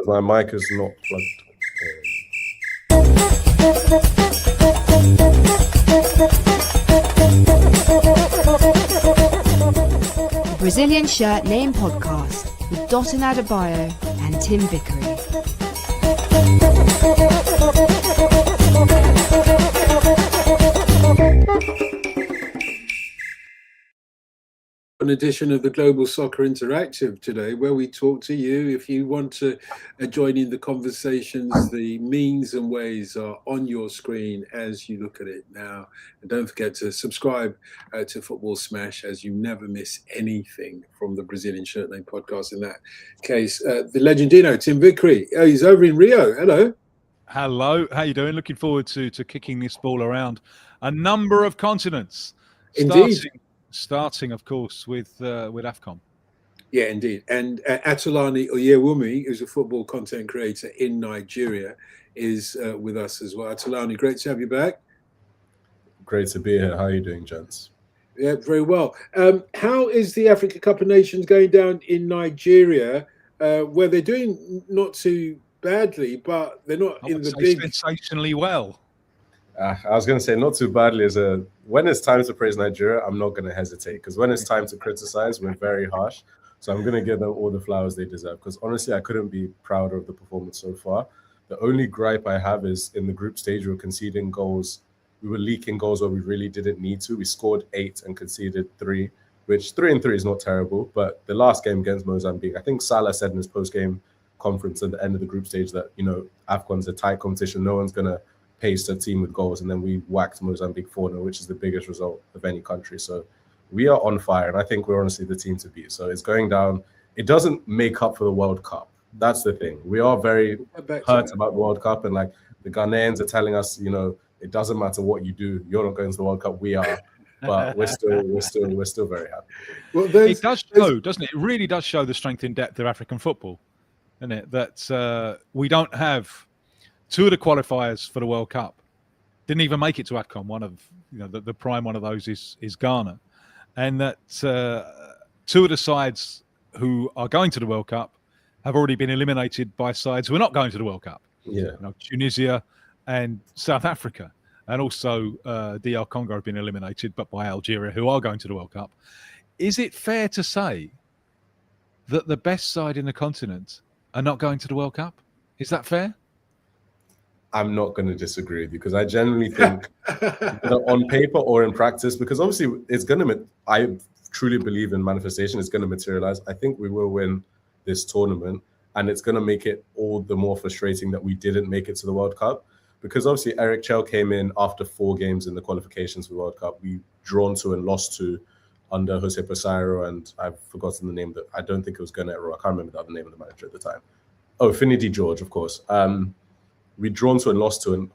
because my mic is not plugged. The Brazilian Shirt Name Podcast with Dotun Adebayo and Tim Vickery. An edition of the Global Soccer Interactive today, where we talk to you. If you want to join in the conversations, the means and ways are on your screen as you look at it now. And don't forget to subscribe to Football Smash, as you never miss anything from the Brazilian Shirt Name Podcast. In that case, the Legendino, Tim Vickery. Oh, he's over in Rio. Hello. Hello. How you doing? Looking forward to kicking this ball around a number of continents. Indeed. Starting, of course, with Afcon. Yeah, indeed. And Atulani Oyewumi, who's a football content creator in Nigeria, is with us as well. Atulani, great to have you back. Great to be here. How are you doing, gents? Yeah, very well. How is the Africa Cup of Nations going down in Nigeria, where they're doing not too badly, but they're not in the big... sensationally well. I was going to say not too badly. When it's time to praise Nigeria, I'm not going to hesitate, because when it's time to criticize, we're very harsh. So I'm going to give them all the flowers they deserve, because honestly, I couldn't be prouder of the performance so far. The only gripe I have is in the group stage, we were conceding goals. We were leaking goals where we really didn't need to. We scored 8 and conceded 3, which 3-3 is not terrible. But the last game against Mozambique, I think Salah said in his post-game conference at the end of the group stage that, Afcon's a tight competition. No one's going to paced a team with goals, and then we whacked Mozambique 4-0, which is the biggest result of any country. So we are on fire, and I think we're honestly the team to beat. So it's going down. It doesn't make up for the World Cup. That's the thing. We are very hurt about the World Cup, and like the Ghanaians are telling us, it doesn't matter what you do. You're not going to the World Cup. We are, but we're still very happy. Well, it does show, doesn't it? It really does show the strength in depth of African football, isn't it? That we don't have. 2 of the qualifiers for the World Cup didn't even make it to Afcon. One of the prime one of those is Ghana, and that 2 of the sides who are going to the World Cup have already been eliminated by sides who are not going to the World Cup. Yeah, Tunisia and South Africa, and also DR Congo have been eliminated, but by Algeria, who are going to the World Cup. Is it fair to say that the best side in the continent are not going to the World Cup? Is that fair? I'm not going to disagree with you, because I genuinely think on paper or in practice, because obviously I truly believe in manifestation. It's going to materialize. I think we will win this tournament, and it's going to make it all the more frustrating that we didn't make it to the World Cup, because obviously Eric Chell came in after 4 games in the qualifications for the World Cup. We drawn to and lost to under Jose Pesairo, and I've forgotten the name. That I don't think it was Gernetro. I can't remember the other name of the manager at the time. Oh, Finidi George, of course. We drawn to and lost to, and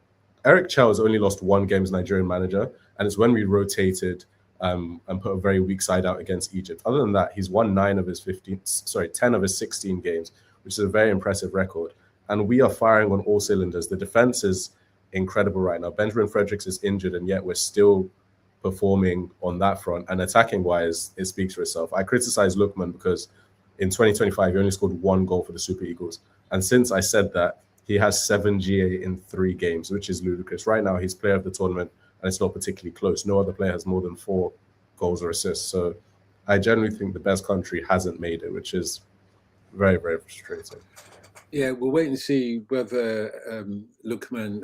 Eric Chell has only lost 1 game as Nigerian manager, and it's when we rotated and put a very weak side out against Egypt. Other than that, he's won 10 of his 16 games, which is a very impressive record. And we are firing on all cylinders. The defense is incredible right now. Benjamin Fredericks is injured, and yet we're still performing on that front. And attacking-wise, it speaks for itself. I criticize Lookman because in 2025, he only scored 1 goal for the Super Eagles. And since I said that, he has 7 GA in 3 games, which is ludicrous. Right now, he's player of the tournament, and it's not particularly close. No other player has more than 4 goals or assists. So I generally think the best country hasn't made it, which is very, very frustrating. Yeah, we'll wait and see whether Lookman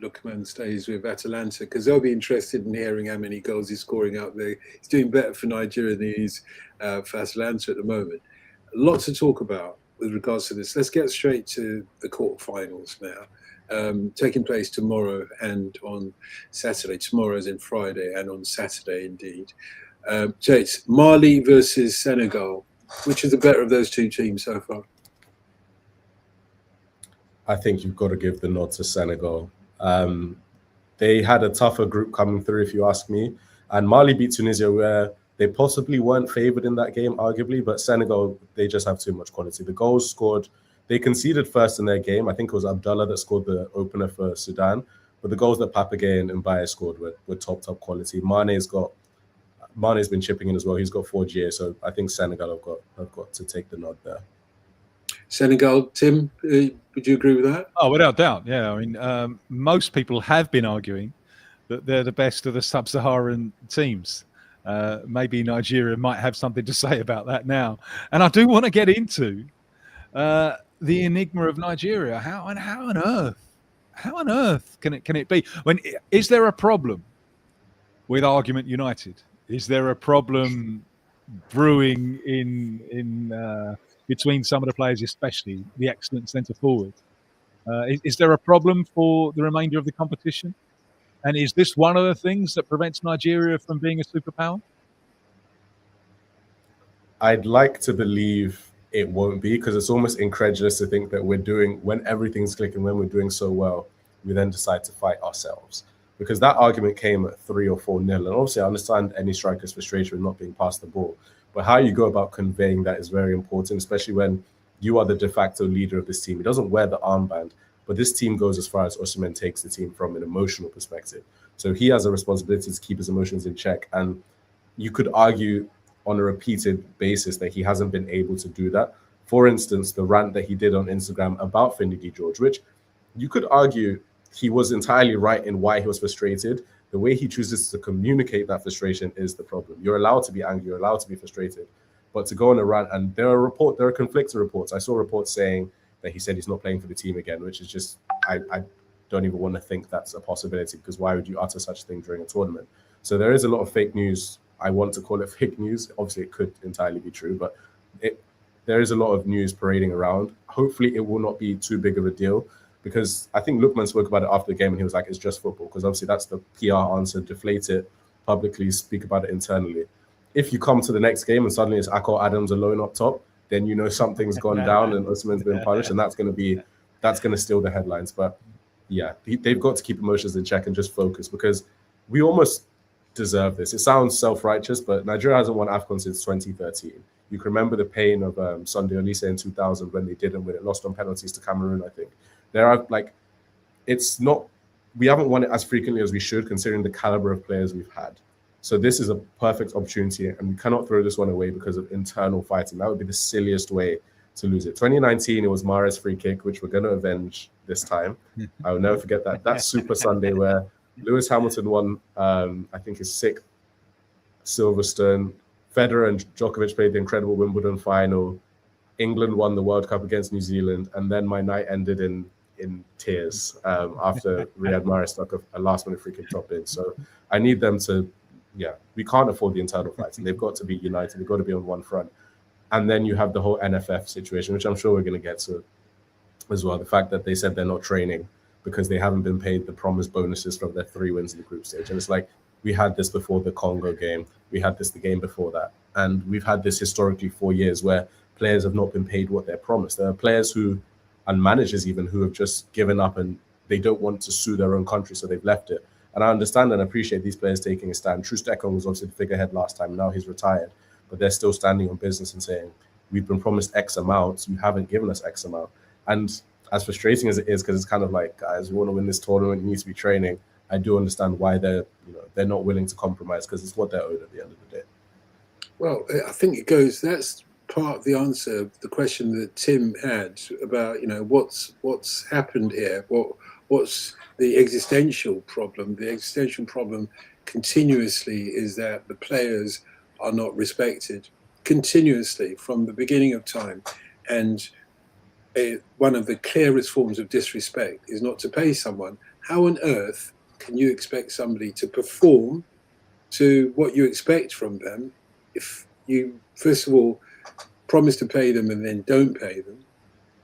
Lukman stays with Atalanta, because they'll be interested in hearing how many goals he's scoring out there. He's doing better for Nigeria than he is for Atalanta at the moment. Lots to talk about with regards to this. Let's get straight to the quarterfinals now, taking place tomorrow and on Saturday. Tomorrow as in Friday, and on Saturday indeed. So it's Mali versus Senegal. Which is the better of those 2 teams so far? I think you've got to give the nod to Senegal. They had a tougher group coming through, if you ask me. And Mali beat Tunisia, where they possibly weren't favoured in that game, arguably. But Senegal, they just have too much quality. The goals scored, they conceded first in their game. I think it was Abdallah that scored the opener for Sudan. But the goals that Papagay and Mbaye scored were top quality. Mane's been chipping in as well. He's got 4 GA. So I think Senegal have got to take the nod there. Senegal, Tim, would you agree with that? Oh, without doubt, yeah. I mean, most people have been arguing that they're the best of the sub-Saharan teams. Maybe Nigeria might have something to say about that now. And I do want to get into the enigma of Nigeria. How on earth can it be? Is there a problem with Argument United? Is there a problem brewing in between some of the players, especially the excellent centre forward? Is there a problem for the remainder of the competition? And is this one of the things that prevents Nigeria from being a superpower? I'd like to believe it won't be, because it's almost incredulous to think that when everything's clicking, when we're doing so well, we then decide to fight ourselves. Because that argument came at 3 or 4-0. And obviously, I understand any striker's frustration with not being passed the ball. But how you go about conveying that is very important, especially when you are the de facto leader of this team. He doesn't wear the armband, but this team goes as far as Osimhen takes the team from an emotional perspective. So he has a responsibility to keep his emotions in check. And you could argue on a repeated basis that he hasn't been able to do that. For instance, the rant that he did on Instagram about Finidi George, which you could argue he was entirely right in why he was frustrated. The way he chooses to communicate that frustration is the problem. You're allowed to be angry, you're allowed to be frustrated, but to go on a rant, and there are conflicting reports. I saw reports saying that he said he's not playing for the team again, which is just, I don't even want to think that's a possibility, because why would you utter such a thing during a tournament? So there is a lot of fake news. I want to call it fake news. Obviously, it could entirely be true, but there is a lot of news parading around. Hopefully, it will not be too big of a deal, because I think Lookman spoke about it after the game, and he was like, it's just football, because obviously that's the PR answer: deflate it publicly, speak about it internally. If you come to the next game and suddenly it's Akol Adams alone up top, then you know something's gone down and Osimhen's been punished, and that's going to steal the headlines. But yeah, they've got to keep emotions in check and just focus, because we almost deserve this. It sounds self-righteous, but Nigeria hasn't won Afcon since 2013. You can remember the pain of Sunday Olise in 2000 when they didn't win it, lost on penalties to Cameroon, I think. We haven't won it as frequently as we should, considering the caliber of players we've had. So this is a perfect opportunity, and we cannot throw this one away because of internal fighting. That would be the silliest way to lose it. 2019, it was Mares' free kick, which we're going to avenge this time. I will never forget that. That Super Sunday where Lewis Hamilton won, I think, his 6th Silverstone. Federer and Djokovic played the incredible Wimbledon final. England won the World Cup against New Zealand, and then my night ended in tears after Riyad Mahrez stuck a last-minute free kick top in. So I need them to, we can't afford the internal fighting. They've got to be united. They've got to be on one front. And then you have the whole NFF situation, which I'm sure we're going to get to as well. The fact that they said they're not training because they haven't been paid the promised bonuses from their 3 wins in the group stage. And it's like, we had this before the Congo game. We had this the game before that. And we've had this historically 4 years where players have not been paid what they're promised. There are players and managers even, who have just given up and they don't want to sue their own country, so they've left it. And I understand and appreciate these players taking a stand. Troost-Ekong was obviously the figurehead last time. Now he's retired. But they're still standing on business and saying, we've been promised X amount. You haven't given us X amount. And as frustrating as it is, because it's kind of like, guys, we want to win this tournament, you need to be training. I do understand why they're not willing to compromise, because it's what they're owed at the end of the day. Well, I think that's part of the answer, the question that Tim had about, what's happened here, what's the existential problem. The existential problem continuously is that the players are not respected continuously from the beginning of time. And one of the clearest forms of disrespect is not to pay someone. How on earth can you expect somebody to perform to what you expect from them if you, first of all, promise to pay them and then don't pay them,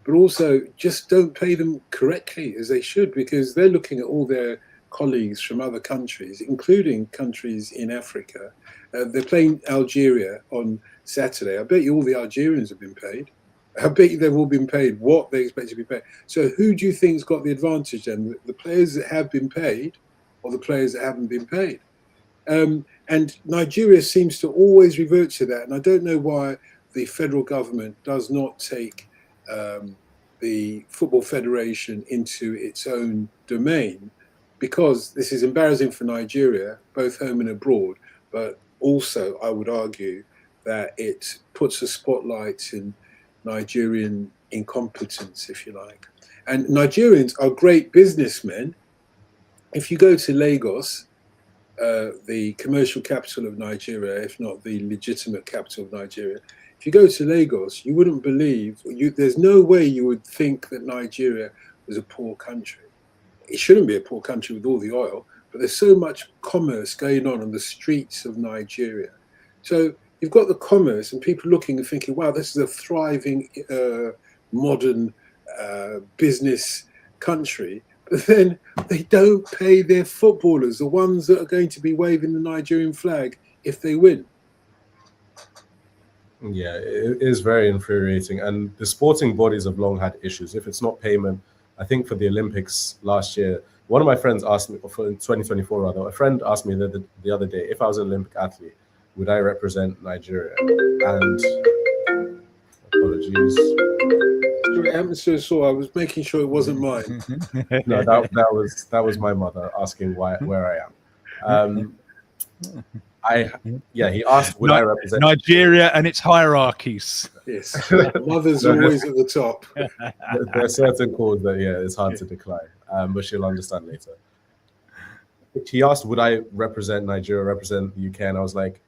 but also just don't pay them correctly as they should, because they're looking at all their colleagues from other countries, including countries in Africa. They're playing Algeria on Saturday. I bet you all the Algerians have been paid. I bet you they've all been paid what they expect to be paid. So who do you think's got the advantage then? The players that have been paid or the players that haven't been paid? And Nigeria seems to always revert to that. And I don't know why the federal government does not take the Football Federation into its own domain, because this is embarrassing for Nigeria, both home and abroad. But also, I would argue that it puts a spotlight in Nigerian incompetence, if you like. And Nigerians are great businessmen. If you go to Lagos, the commercial capital of Nigeria, if not the legitimate capital of Nigeria, if you go to Lagos, you wouldn't believe, there's no way you would think that Nigeria was a poor country. It shouldn't be a poor country with all the oil, but there's so much commerce going on the streets of Nigeria. So you've got the commerce and people looking and thinking, wow, this is a thriving, modern business country. But then they don't pay their footballers, the ones that are going to be waving the Nigerian flag if they win. Yeah, it is very infuriating. And the sporting bodies have long had issues. If it's not payment, I think for the Olympics last year, one of my friends asked me, for 2024 rather, a friend asked me the other day, if I was an Olympic athlete, would I represent Nigeria? And apologies. So I was making sure it wasn't mine. No, that was my mother asking where I am. He asked, would I represent Nigeria and its hierarchies? Yes, mother's always at the top. There are certain calls that it's hard to decline, but she'll understand later. He asked, would I represent Nigeria, represent the UK, and I was like,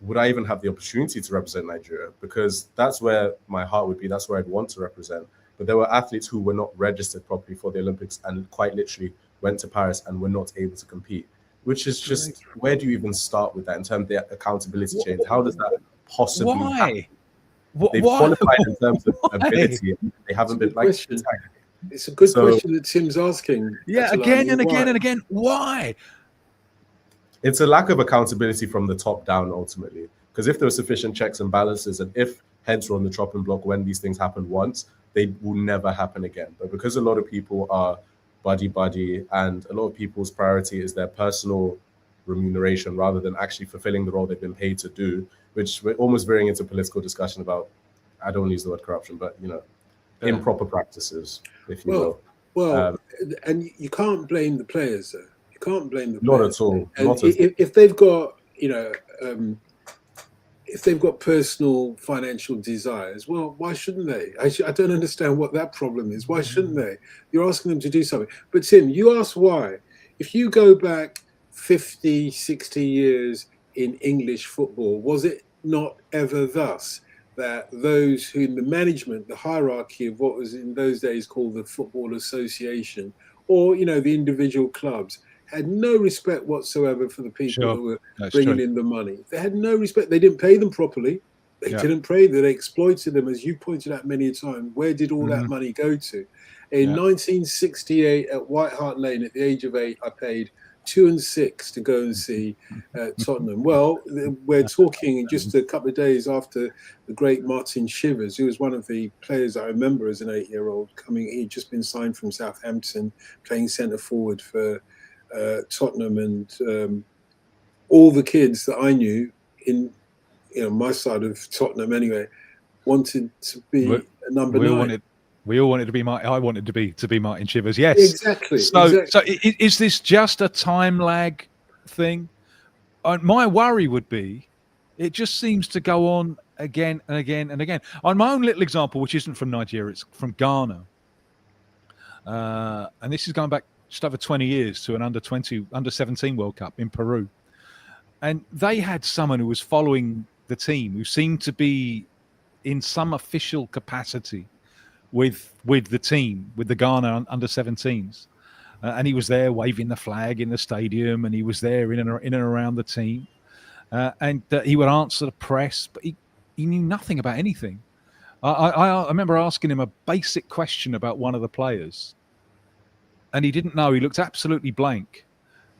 would I even have the opportunity to represent Nigeria? Because that's where my heart would be. That's where I'd want to represent. But there were athletes who were not registered properly for the Olympics and quite literally went to Paris and were not able to compete, which is just, where do you even start with that in terms of the accountability chain? How does that possibly happen? They've qualified in terms of ability. They haven't been like tagged. It's a good question that Tim's asking. Yeah, again and again and again. Why? It's a lack of accountability from the top down, ultimately. Because if there were sufficient checks and balances, and if heads were on the chopping block when these things happened once, they will never happen again. But because a lot of people are buddy, and a lot of people's priority is their personal remuneration rather than actually fulfilling the role they've been paid to do, which we're almost veering into political discussion about, I don't use the word corruption, but, improper practices, if you will. Well, and you can't blame the players, though. You can't blame the players. Not at all. If they've got, if they've got personal financial desires, well, why shouldn't they? I don't understand what that problem is. Why shouldn't they? You're asking them to do something. But Tim, you asked why. If you go back 50, 60 years in English football, was it not ever thus that those who in the management, the hierarchy of what was in those days called the Football Association, or, the individual clubs, had no respect whatsoever for the people who were bringing in the money. They had no respect. They didn't pay them properly. They didn't pay them. They exploited them, as you pointed out many a time. Where did all that money go to? In 1968 at White Hart Lane, at the age of 8, I paid 2 and 6 to go and see Tottenham. Well, we're talking just a couple of days after the great Martin Shivers, who was one of the players I remember as an 8-year-old coming. He'd just been signed from Southampton, playing centre forward for Tottenham, and all the kids that I knew in my side of Tottenham anyway wanted to be a number 9. We all wanted to be I wanted to be Martin Shivers. Yes, exactly. So is this just a time lag thing? My worry would be, it just seems to go on again and again and again. On my own little example, which isn't from Nigeria, it's from Ghana, and this is going back just over 20 years to an under-17 World Cup in Peru. And they had someone who was following the team, who seemed to be in some official capacity with the team, with the Ghana under-17s. And he was there waving the flag in the stadium, and he was there in and around the team. And he would answer the press, but he knew nothing about anything. I remember asking him a basic question about one of the players, and he didn't know. He looked absolutely blank.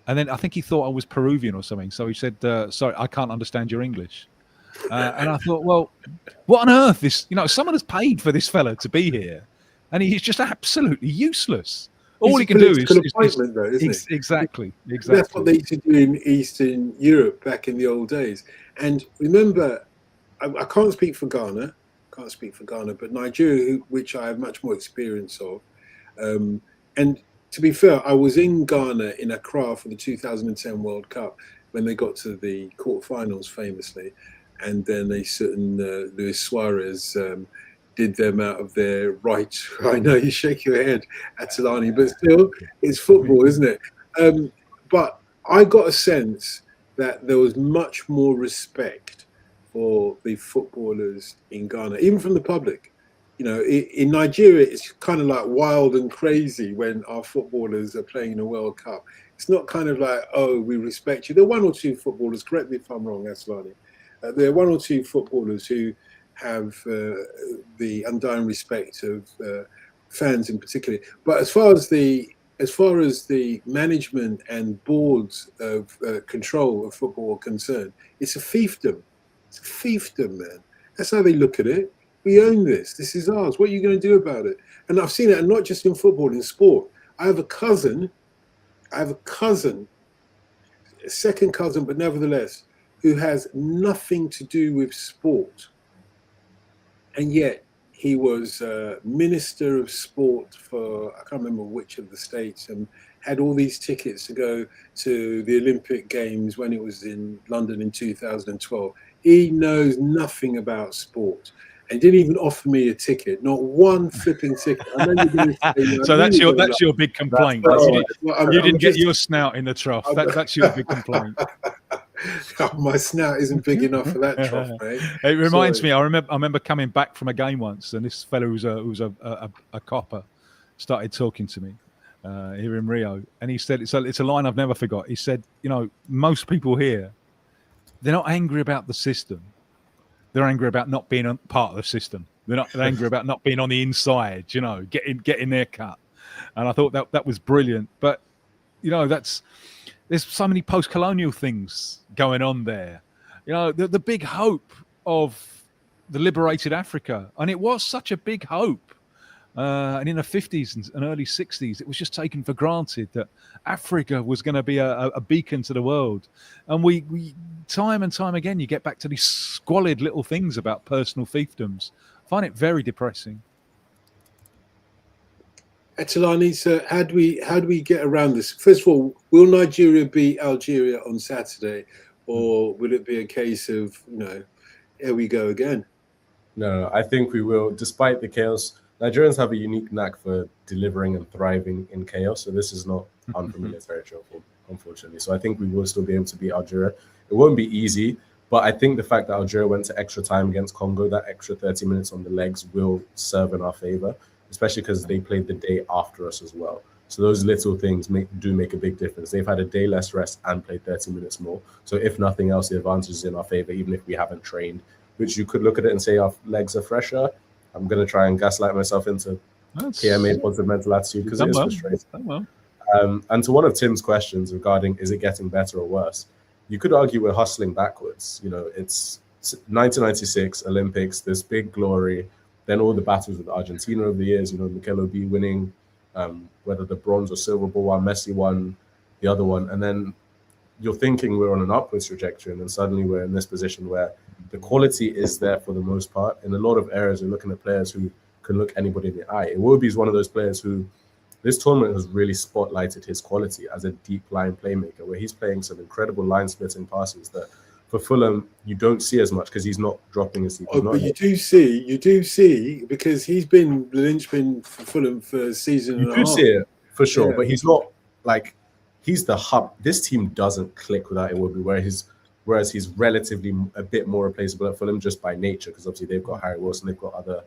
And then I think he thought I was Peruvian or something. So he said, sorry, I can't understand your English. And I thought, well, what on earth is, someone has paid for this fella to be here, and he's just absolutely useless. All he can do is though, isn't it? Exactly. That's what they used to do in Eastern Europe back in the old days. And remember, I can't speak for Ghana, but Nigeria, which I have much more experience of. And to be fair, I was in Ghana, in Accra, for the 2010 World Cup when they got to the quarterfinals, famously, and then a certain Luis Suarez did them out of their right. I know you shake your head, Atalani, but still, it's football, isn't it? But I got a sense that there was much more respect for the footballers in Ghana, even from the public. You know, in Nigeria, it's kind of like wild and crazy when our footballers are playing in a World Cup. It's not kind of like, oh, we respect you. There are one or two footballers, correct me if I'm wrong, Aslani. There are one or two footballers who have the undying respect of fans in particular. But as far as the management and boards of control of football are concerned, it's a fiefdom. It's a fiefdom, man. That's how they look at it. We own this. This is ours. What are you going to do about it? And I've seen it, and not just in football, in sport. I have a cousin, a second cousin, but nevertheless, who has nothing to do with sport. And yet he was Minister of Sport for, I can't remember which of the states, and had all these tickets to go to the Olympic Games when it was in London in 2012. He knows nothing about sport. And didn't even offer me a ticket, not one flipping ticket. I know you're going to say, so that's your big complaint. You didn't get your snout in the trough. That's your big complaint. My snout isn't big enough for that trough, mate. It reminds me. I remember coming back from a game once, and this fellow who was a copper started talking to me here in Rio, and he said it's a line I've never forgot. He said, you know, most people here, they're not angry about the system. They're angry about not being part of the system. They're angry about not being on the inside, you know, getting their cut. And I thought that was brilliant. But, you know, there's so many post-colonial things going on there. You know, the big hope of the liberated Africa. And it was such a big hope. And in the 50s and early 60s, it was just taken for granted that Africa was going to be a beacon to the world. And we time and time again, you get back to these squalid little things about personal fiefdoms. I find it very depressing. Atalani, so how do we get around this? First of all, will Nigeria beat Algeria on Saturday, or will it be a case of, you know, here we go again? No, I think we will, despite the chaos. Nigerians have a unique knack for delivering and thriving in chaos, so this is not unfamiliar territory, unfortunately. So I think we will still be able to beat Algeria. It won't be easy, but I think the fact that Algeria went to extra time against Congo, that extra 30 minutes on the legs will serve in our favor, especially because they played the day after us as well. So those little things do make a big difference. They've had a day less rest and played 30 minutes more. So if nothing else, the advantage is in our favor, even if we haven't trained, which you could look at it and say our legs are fresher. I'm going to try and gaslight myself into PMA, positive mental attitude, because it is frustrating. And to one of Tim's questions regarding is it getting better or worse, you could argue we're hustling backwards. You know, it's 1996 Olympics, this big glory, then all the battles with Argentina over the years, you know, Mikel Obi winning, whether the bronze or silver ball, while Messi won the other one. And then you're thinking we're on an upwards trajectory, and then suddenly we're in this position where the quality is there for the most part. In a lot of areas, we're looking at players who can look anybody in the eye. Iwobi is one of those players who this tournament has really spotlighted his quality as a deep line playmaker, where he's playing some incredible line splitting passes that for Fulham you don't see as much because he's not dropping as deep. But you do see, because he's been the linchpin for Fulham for a season and a half. You do see it for sure, but he's not like he's the hub. This team doesn't click without Iwobi, whereas he's relatively a bit more replaceable at Fulham just by nature, because obviously they've got Harry Wilson, they've got other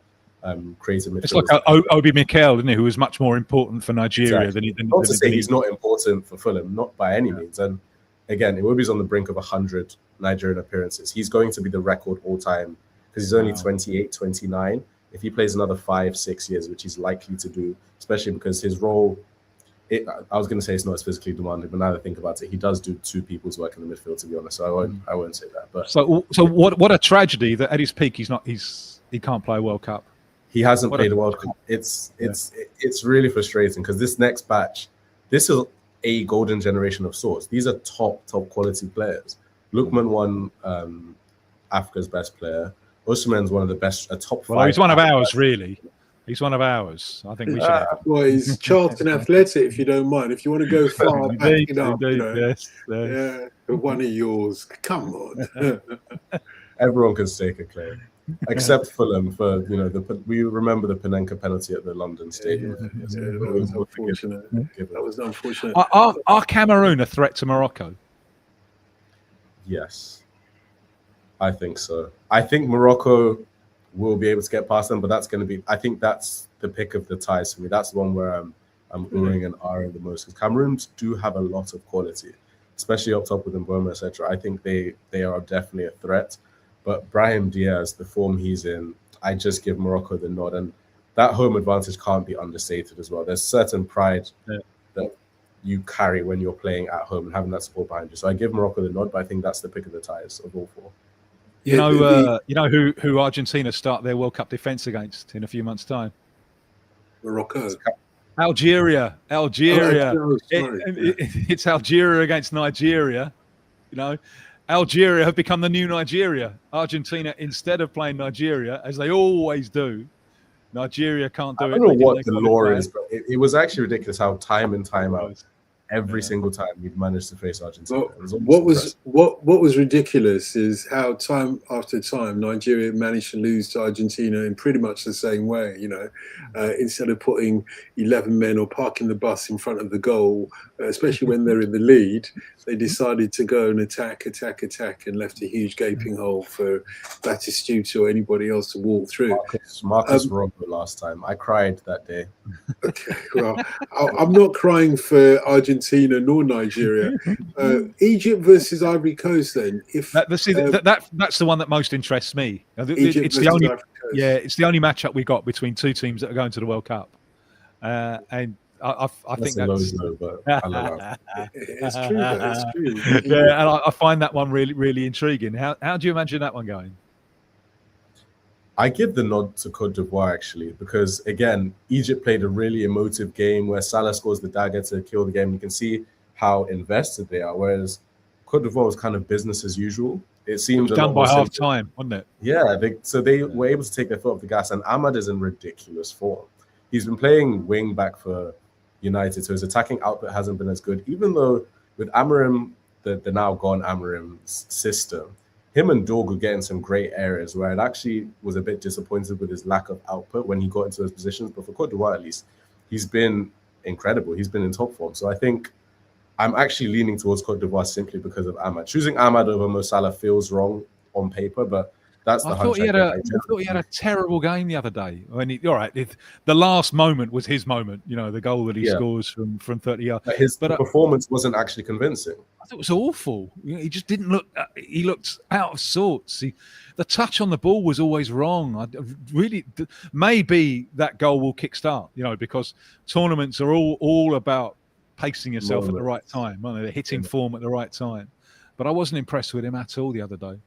creative midfielders. It's like Obi Mikel, isn't he, who was much more important for Nigeria exactly. Not to say he's not important for Fulham, not by any means. And again, Iwobi's on the brink of 100 Nigerian appearances. He's going to be the record all time because he's only 28, 29. If he plays another 5-6 years, which he's likely to do, especially because his role, I was going to say it's not as physically demanding, but now that I think about it, he does do two people's work in the midfield, to be honest. So I won't say that. But so what a tragedy that at his peak he can't play a World Cup. He hasn't played a World Cup. It's really frustrating because this next batch, this is a golden generation of sorts. These are top quality players. Lookman won Africa's best player. Osimhen's one of the best, a top 5. Well, he's one of ours, really. He's one of ours. I think we should. Well, he's Charlton Athletic, if you don't mind. If you want to go far back it up, yes. Yeah, but one of yours. Come on. Everyone can stake a claim. except Fulham for we remember the Panenka penalty at the London Stadium. That was unfortunate. That was unfortunate. Are Cameroon a threat to Morocco? Yes, I think so. I think Morocco will be able to get past them, but that's going to be. I think that's the pick of the ties for me. That's the one where I'm oohing and ahhing the most, because Cameroons do have a lot of quality, especially up top with Mboma, etc. I think they are definitely a threat. But Brahim Diaz, the form he's in, I just give Morocco the nod. And that home advantage can't be understated as well. There's certain pride that you carry when you're playing at home and having that support behind you. So I give Morocco the nod, but I think that's the pick of the ties of all four. You know who Argentina start their World Cup defence against in a few months' time? Morocco. Algeria. Sorry. It's Algeria against Nigeria. Algeria have become the new Nigeria. Argentina, instead of playing Nigeria, as they always do, Nigeria can't do it. I don't know what the lore is, but it was actually ridiculous how time and time out, every single time we've managed to face Argentina. What was ridiculous is how time after time Nigeria managed to lose to Argentina in pretty much the same way. Instead of putting 11 men or parking the bus in front of the goal, especially when they're in the lead, they decided to go and attack, and left a huge gaping hole for Batistuta or anybody else to walk through. Marcus Rocco last time. I cried that day. Okay, well, I'm not crying for Argentina nor Nigeria. Egypt versus Ivory Coast. Then, that's the one that most interests me. It's the only matchup we got between two teams that are going to the World Cup, and I think that's but I love it. It's true. It's true. Yeah, and I find that one really, really intriguing. How do you imagine that one going? I give the nod to Cote d'Ivoire, actually, because, again, Egypt played a really emotive game where Salah scores the dagger to kill the game. You can see how invested they are, whereas Cote d'Ivoire was kind of business as usual. It seemed done by half time, wasn't it? Yeah, they were able to take their foot off the gas, and Ahmad is in ridiculous form. He's been playing wing back for United, so his attacking output hasn't been as good, even though with Amorim, the now gone Amorim's system, him and Dorgu get in some great areas where I actually was a bit disappointed with his lack of output when he got into those positions. But for Cote d'Ivoire, at least, he's been incredible. He's been in top form. So I think I'm actually leaning towards Cote d'Ivoire simply because of Ahmad. Choosing Ahmad over Mo Salah feels wrong on paper, but that's the I thought he had a terrible game the other day. The last moment was his moment. The goal that he scores from 30 yards. But his performance wasn't actually convincing. I thought it was awful. He just didn't look. He looked out of sorts. The touch on the ball was always wrong. Maybe that goal will kickstart. Because tournaments are all about pacing yourself at the right time. They're hitting form at the right time. But I wasn't impressed with him at all the other day.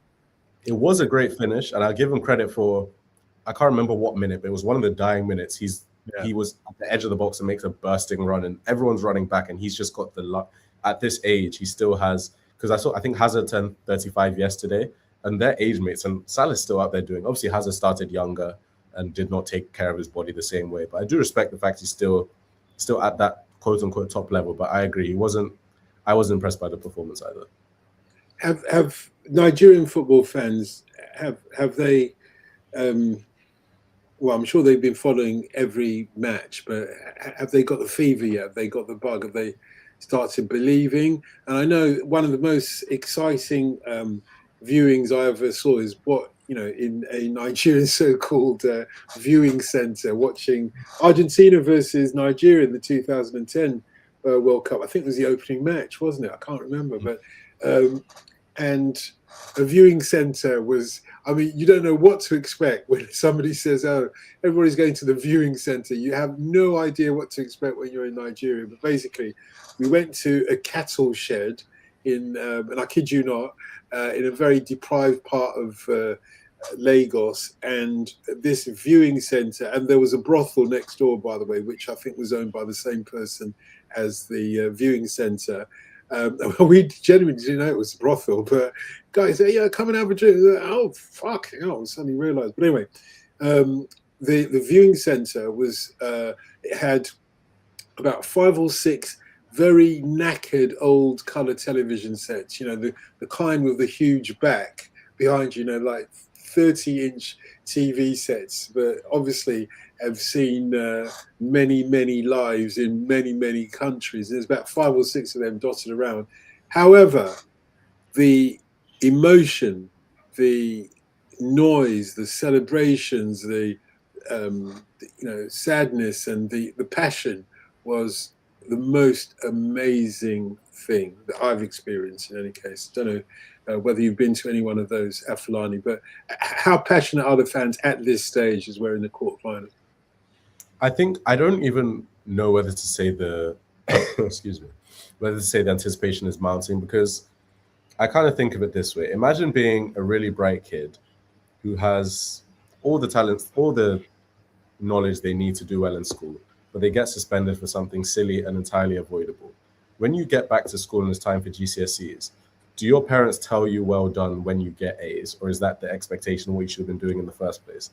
It was a great finish, and I'll give him credit for, I can't remember what minute, but it was one of the dying minutes. He was at the edge of the box and makes a bursting run, and everyone's running back, and he's just got the luck. At this age, he still has, because I think Hazard turned 35 yesterday, and they're age mates, and Salah's still out there doing. Obviously, Hazard started younger and did not take care of his body the same way, but I do respect the fact he's still at that quote unquote top level. But I agree, I wasn't impressed by the performance either. Have Nigerian football fans have they? Well, I'm sure they've been following every match, but have they got the fever yet? Have they got the bug? Have they started believing? And I know one of the most exciting viewings I ever saw is in a Nigerian so-called viewing centre, watching Argentina versus Nigeria in the 2010 World Cup. I think it was the opening match, wasn't it? I can't remember, but. And a viewing centre was, you don't know what to expect when somebody says, oh, everybody's going to the viewing centre. You have no idea what to expect when you're in Nigeria. But basically, we went to a cattle shed and I kid you not, in a very deprived part of Lagos, and this viewing centre, and there was a brothel next door, by the way, which I think was owned by the same person as the viewing centre. We genuinely didn't know it was a brothel, but guys say, yeah, come and have a drink. Oh, fuck. I suddenly realised. But anyway, the viewing centre was, it had about 5 or 6 very knackered old colour television sets, the kind with the huge back behind you, like 30-inch TV sets, but obviously have seen many lives in many countries. There's about 5 or 6 of them dotted around. However, the emotion, the noise, the celebrations, the sadness, and the passion was the most amazing thing that I've experienced. In any case, I don't know whether you've been to any one of those, Afulani, but how passionate are the fans at this stage as we're in the quarterfinals? I think I don't even know whether to say the excuse me, whether to say the anticipation is mounting, because I kind of think of it this way. Imagine being a really bright kid who has all the talents, all the knowledge they need to do well in school, but they get suspended for something silly and entirely avoidable. When you get back to school and it's time for GCSEs, do your parents tell you well done when you get A's, or is that the expectation of what you should have been doing in the first place?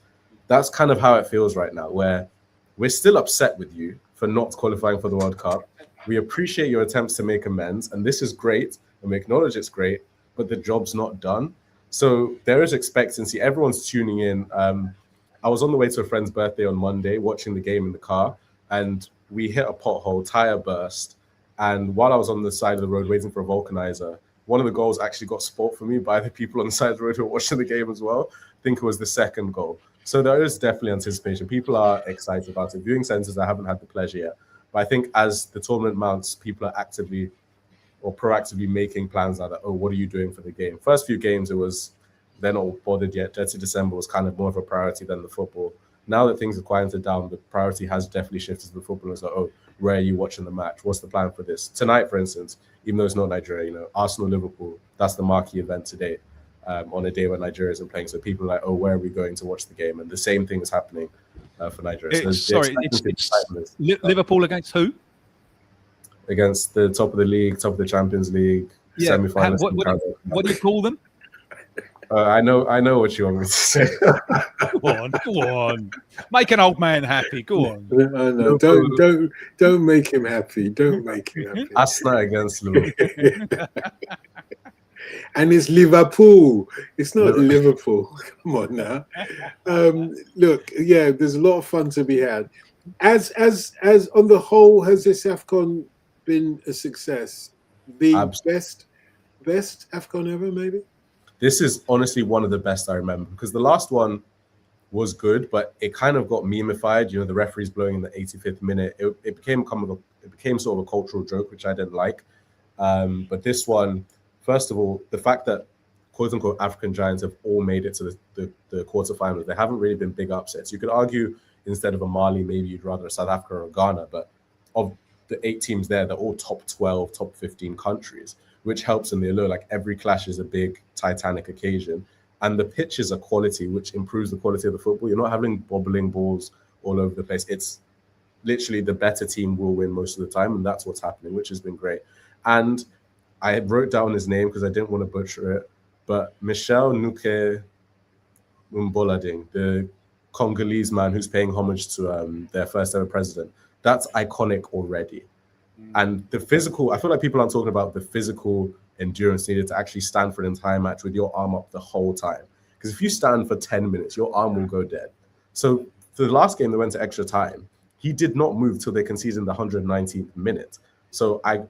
That's kind of how it feels right now, where we're still upset with you for not qualifying for the World Cup. We appreciate your attempts to make amends, and this is great, and we acknowledge it's great, but the job's not done. So there is expectancy. Everyone's tuning in. I was on the way to a friend's birthday on Monday, watching the game in the car, and we hit a pothole, tire burst. And while I was on the side of the road waiting for a vulcanizer, one of the goals actually got spoilt for me by the people on the side of the road who were watching the game as well. I think it was the second goal. So there is definitely anticipation. People are excited about it. Viewing centres, I haven't had the pleasure yet. But I think as the tournament mounts, people are actively or proactively making plans now that, oh, what are you doing for the game? First few games, it was, they're not bothered yet. Dirty December was kind of more of a priority than the football. Now that things are quieted down, the priority has definitely shifted to the football. It's like, oh, where are you watching the match? What's the plan for this? Tonight, for instance, even though it's not Nigeria, Arsenal-Liverpool, that's the marquee event today, on a day when Nigeria isn't playing. So people are like, oh, where are we going to watch the game? And the same thing is happening for Nigeria. It's Liverpool against who? Against the top of the league, top of the Champions League, semi-finals. What do you call them? I know what you want me to say. Go on. Make an old man happy. Go on. No, don't make him happy. Don't make him happy. Arsenal against Liverpool. And it's Liverpool. It's not Liverpool. Come on now. Look, yeah, there's a lot of fun to be had. As on the whole, has this Afcon been a success? The best Afcon ever, maybe? This is honestly one of the best I remember, because the last one was good, but it kind of got memeified. The referees blowing in the 85th minute. It became sort of a cultural joke, which I didn't like. But this one, first of all, the fact that quote unquote African giants have all made it to the quarterfinals. They haven't really been big upsets. You could argue instead of a Mali, maybe you'd rather a South Africa or a Ghana, but of the 8 teams there, they're all top 12, top 15 countries, which helps in the allure. Like every clash is a big Titanic occasion. And the pitches are quality, which improves the quality of the football. You're not having bobbling balls all over the place. It's literally the better team will win most of the time. And that's what's happening, which has been great. And I wrote down his name because I didn't want to butcher it. But Michel Nuke Mbolading, the Congolese man who's paying homage to their first ever president, that's iconic already. And the physical, I feel like people aren't talking about the physical endurance needed to actually stand for an entire match with your arm up the whole time. Because if you stand for 10 minutes, your arm will go dead. So for the last game that went to extra time, he did not move till they conceded in the 119th minute. So I'm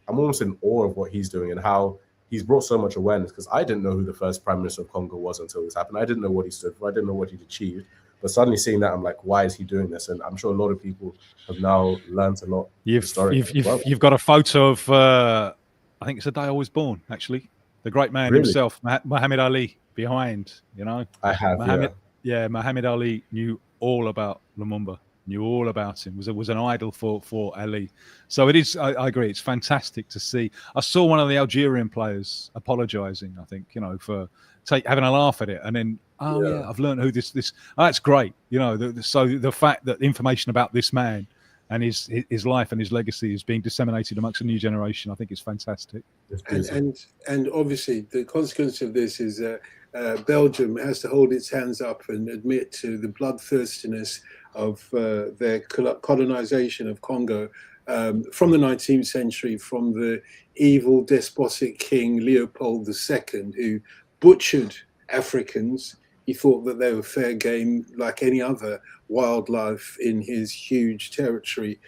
almost in awe of what he's doing and how he's brought so much awareness, because I didn't know who the first Prime Minister of Congo was until this happened. I didn't know what he stood for. I didn't know what he'd achieved. But suddenly seeing that, I'm like, why is he doing this? And I'm sure a lot of people have now learned a lot. You've got a photo of, I think it's the day I was born, actually. The great man himself, Muhammad Ali, behind, I have, Muhammad Ali knew all about Lumumba, knew all about him, was an idol for Ali. So it is, I agree, it's fantastic to see. I saw one of the Algerian players apologising, I think, for having a laugh at it, and then I've learned who this that's great, so the fact that information about this man and his life and his legacy is being disseminated amongst a new generation, I think it's fantastic. And obviously the consequence of this is that Belgium has to hold its hands up and admit to the bloodthirstiness of their colonization of Congo from the 19th century, from the evil despotic king Leopold II, who butchered Africans. He thought that they were fair game like any other wildlife in his huge territory,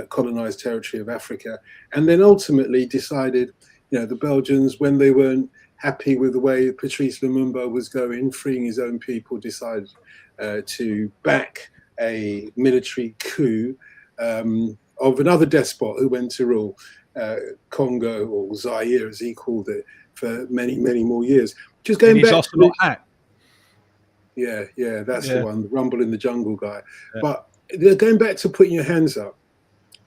colonized territory of Africa. And then ultimately decided, the Belgians, when they weren't happy with the way Patrice Lumumba was going, freeing his own people, decided to back a military coup of another despot who went to rule Congo, or Zaire as he called it, for many, many more years. Just going back to hat. Yeah, that's the one, the Rumble in the Jungle guy. Yeah. But going back to putting your hands up,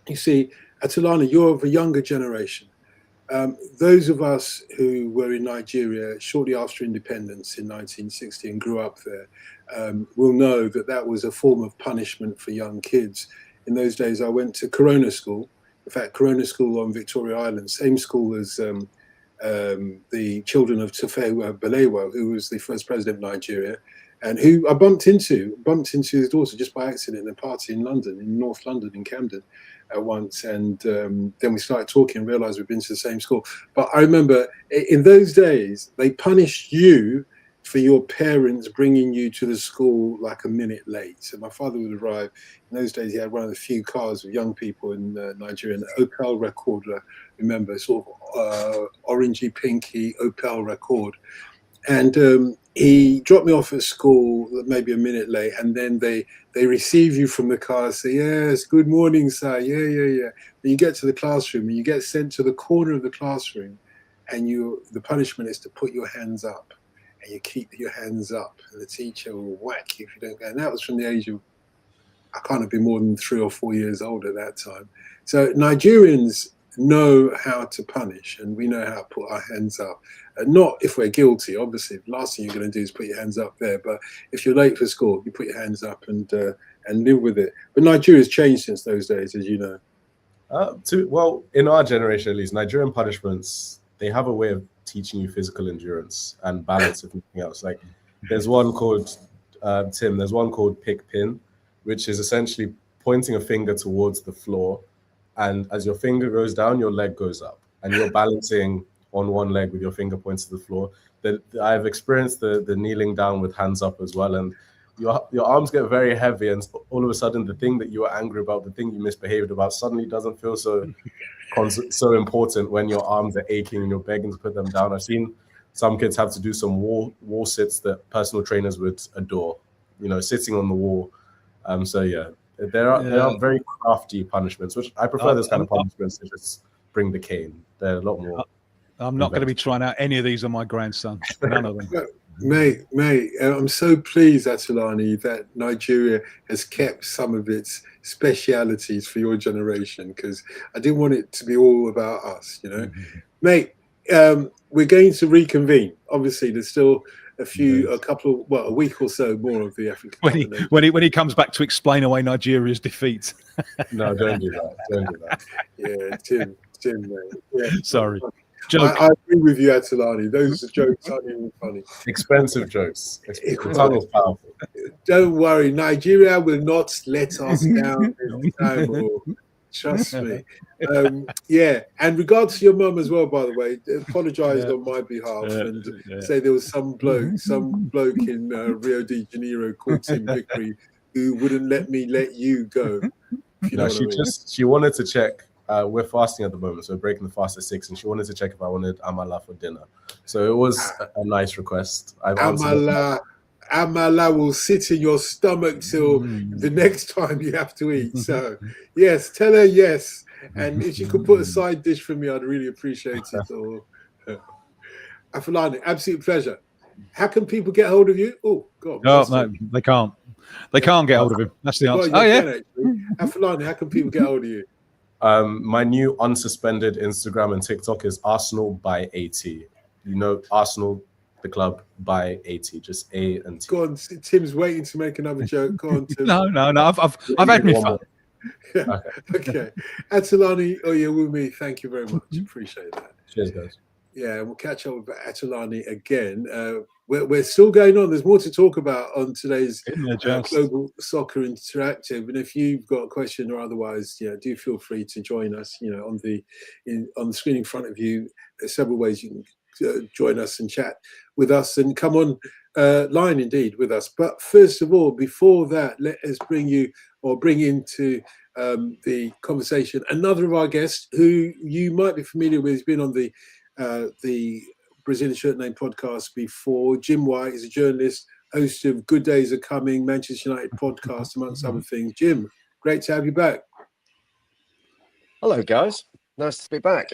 you see, Atulani, you're of a younger generation. Those of us who were in Nigeria shortly after independence in 1960 and grew up there will know that that was a form of punishment for young kids. In those days, I went to Corona School. In fact, Corona School on Victoria Island, same school as the children of Tafawa Balewa, who was the first president of Nigeria, and who I bumped into his daughter just by accident in a party in London, in North London, in Camden, once. And then we started talking and realised we'd been to the same school. But I remember in those days, they punished you for your parents bringing you to the school like a minute late. So my father would arrive. In those days, he had one of the few cars of young people in Nigeria, an Opel Record, remember, sort of orangey, pinky Opel Record. And he dropped me off at school maybe a minute late, and then they receive you from the car, say, yes, good morning, sir, yeah. But you get to the classroom and you get sent to the corner of the classroom, and the punishment is to put your hands up, and you keep your hands up, and the teacher will whack you if you don't go. And that was from the age of, I can't have been more than 3 or 4 years old at that time. So Nigerians know how to punish, and we know how to put our hands up. Not if we're guilty, obviously. The last thing you're going to do is put your hands up there. But if you're late for school, you put your hands up and live with it. But Nigeria's changed since those days, as you know. Well, in our generation at least, Nigerian punishments, they have a way of teaching you physical endurance and balance, if nothing else. Like there's one called there's one called pick pin, which is essentially pointing a finger towards the floor, and as your finger goes down, your leg goes up, and you're balancing on one leg with your finger points to the floor. I've experienced the kneeling down with hands up as well, and your arms get very heavy, and all of a sudden the thing that you were angry about, the thing you misbehaved about, suddenly doesn't feel so important when your arms are aching and you're begging to put them down. I've seen some kids have to do some wall sits that personal trainers would adore, sitting on the wall. So yeah, there are very crafty punishments, which I prefer those kind of punishments to just bring the cane. They're a lot more. I'm not going to be trying out any of these on my grandson. None of them. Mate, I'm so pleased, Atulani, that Nigeria has kept some of its specialities for your generation, because I didn't want it to be all about us, Mm-hmm. Mate, we're going to reconvene. Obviously, there's still a week or so more of the African when he comes back to explain away Nigeria's defeat. No, don't do that. Yeah, Tim, mate. Yeah. Sorry. I agree with you, Atulani. Those jokes aren't even funny. Expensive jokes. The tongue is powerful. Don't worry, Nigeria will not let us down this time. Trust me. And regards to your mum as well, by the way, apologise on my behalf and say there was some bloke in Rio de Janeiro called Tim Vickery who wouldn't let me let you go. She wanted to check. We're fasting at the moment, so we're breaking the fast at 6, and she wanted to check if I wanted amala for dinner. So it was a nice request. Amala will sit in your stomach till the next time you have to eat. So, yes, tell her yes. And if you could put a side dish for me, I'd really appreciate it. Afulani, absolute pleasure. How can people get hold of you? Oh, God. No, they can't. They can't get hold of him. That's the answer. Afulani, how can people get hold of you? My new unsuspended Instagram and TikTok is Arsenal by AT. Arsenal, the club, by AT, just A and T. Go on, Tim's waiting to make another joke. Go on, Tim. No. I've had me fun. Okay. Atulani Oyewumi, thank you very much. Appreciate that. Cheers, guys. Yeah, we'll catch up with Atulani again. We're still going on. There's more to talk about on today's Global Soccer Interactive. And if you've got a question or otherwise, do feel free to join us. On the screen in front of you, there's several ways you can join us and chat with us. And come on line indeed with us. But first of all, before that, let us bring into the conversation another of our guests who you might be familiar with. He's been on the Brazilian Shirt Name podcast before. Jim White is a journalist, host of Good Days Are Coming, Manchester United podcast, amongst other things. Jim, great to have you back. Hello, guys. Nice to be back.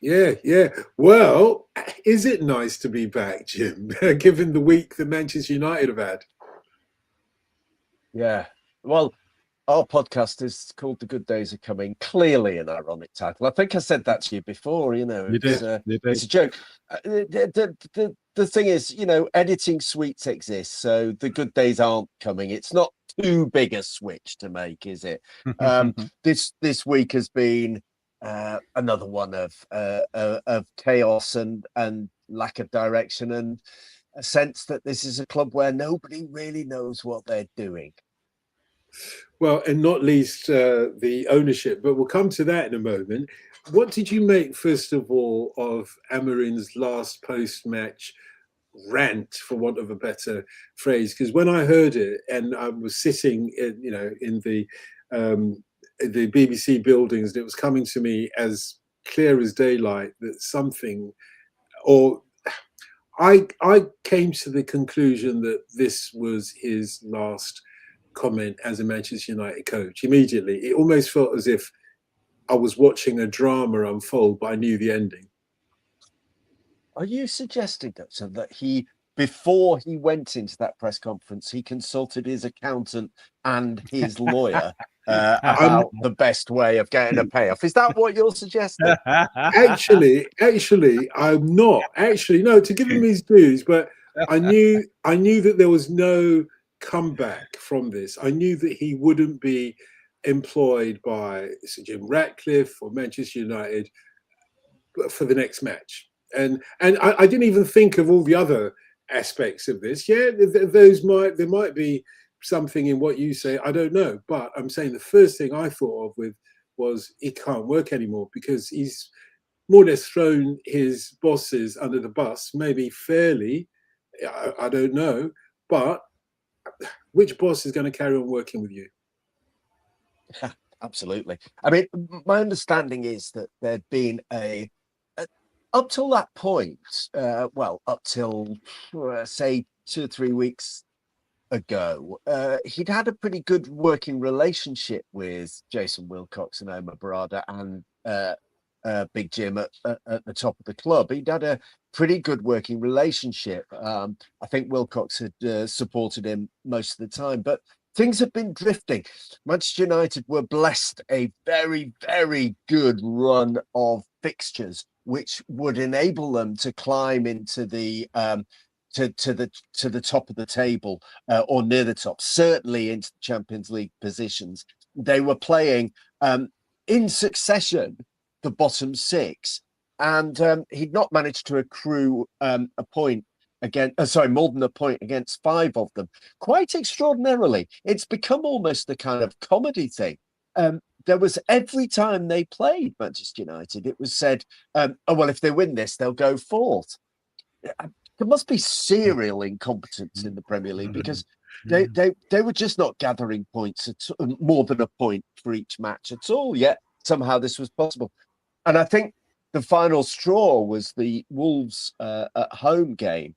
Yeah. Well, is it nice to be back, Jim, given the week that Manchester United have had? Yeah. Well, our podcast is called The Good Days Are Coming. Clearly an ironic title. I think I said that to you before, You did. It's a joke. The thing is, editing suites exist, so the good days aren't coming. It's not too big a switch to make, is it? This week has been another one of chaos and lack of direction, and a sense that this is a club where nobody really knows what they're doing. Well, and not least the ownership, but we'll come to that in a moment. What did you make, first of all, of Amorim's last post-match rant, for want of a better phrase? Because when I heard it, and I was sitting, in the BBC buildings, and it was coming to me as clear as daylight that something, or I came to the conclusion that this was his last comment as a Manchester United coach. Immediately, it almost felt as if I was watching a drama unfold, but I knew the ending. Are you suggesting that he, before he went into that press conference, he consulted his accountant and his lawyer about the best way of getting a payoff? Is that what you're suggesting? Actually, I'm not. Actually, no, to give him his dues, but I knew that there was no comeback from this. I knew that he wouldn't be employed by Sir Jim Ratcliffe or Manchester United for the next match. And I didn't even think of all the other aspects of this. Yeah, there might be something in what you say. I don't know, but I'm saying the first thing I thought of was he can't work anymore, because he's more or less thrown his bosses under the bus, maybe fairly. I don't know, but which boss is going to carry on working with you? Absolutely. I mean, my understanding is that there'd been up till that point, up till say 2 or 3 weeks ago, he'd had a pretty good working relationship with Jason Wilcox and Omar Barada and Big Jim at the top of the club. He'd had a pretty good working relationship. I think Wilcox had supported him most of the time, but things have been drifting. Manchester United were blessed a very, very good run of fixtures, which would enable them to climb into the to the top of the table, or near the top, certainly into the Champions League positions. They were playing in succession the bottom six, and he'd not managed to accrue a point more than a point against 5 of them. Quite extraordinarily, it's become almost a kind of comedy thing. There was, every time they played Manchester United, it was said, if they win this, they'll go 4th. There must be serial incompetence in the Premier League, because they were just not gathering points more than a point for each match at all. Yet somehow this was possible. And I think the final straw was the Wolves at home game,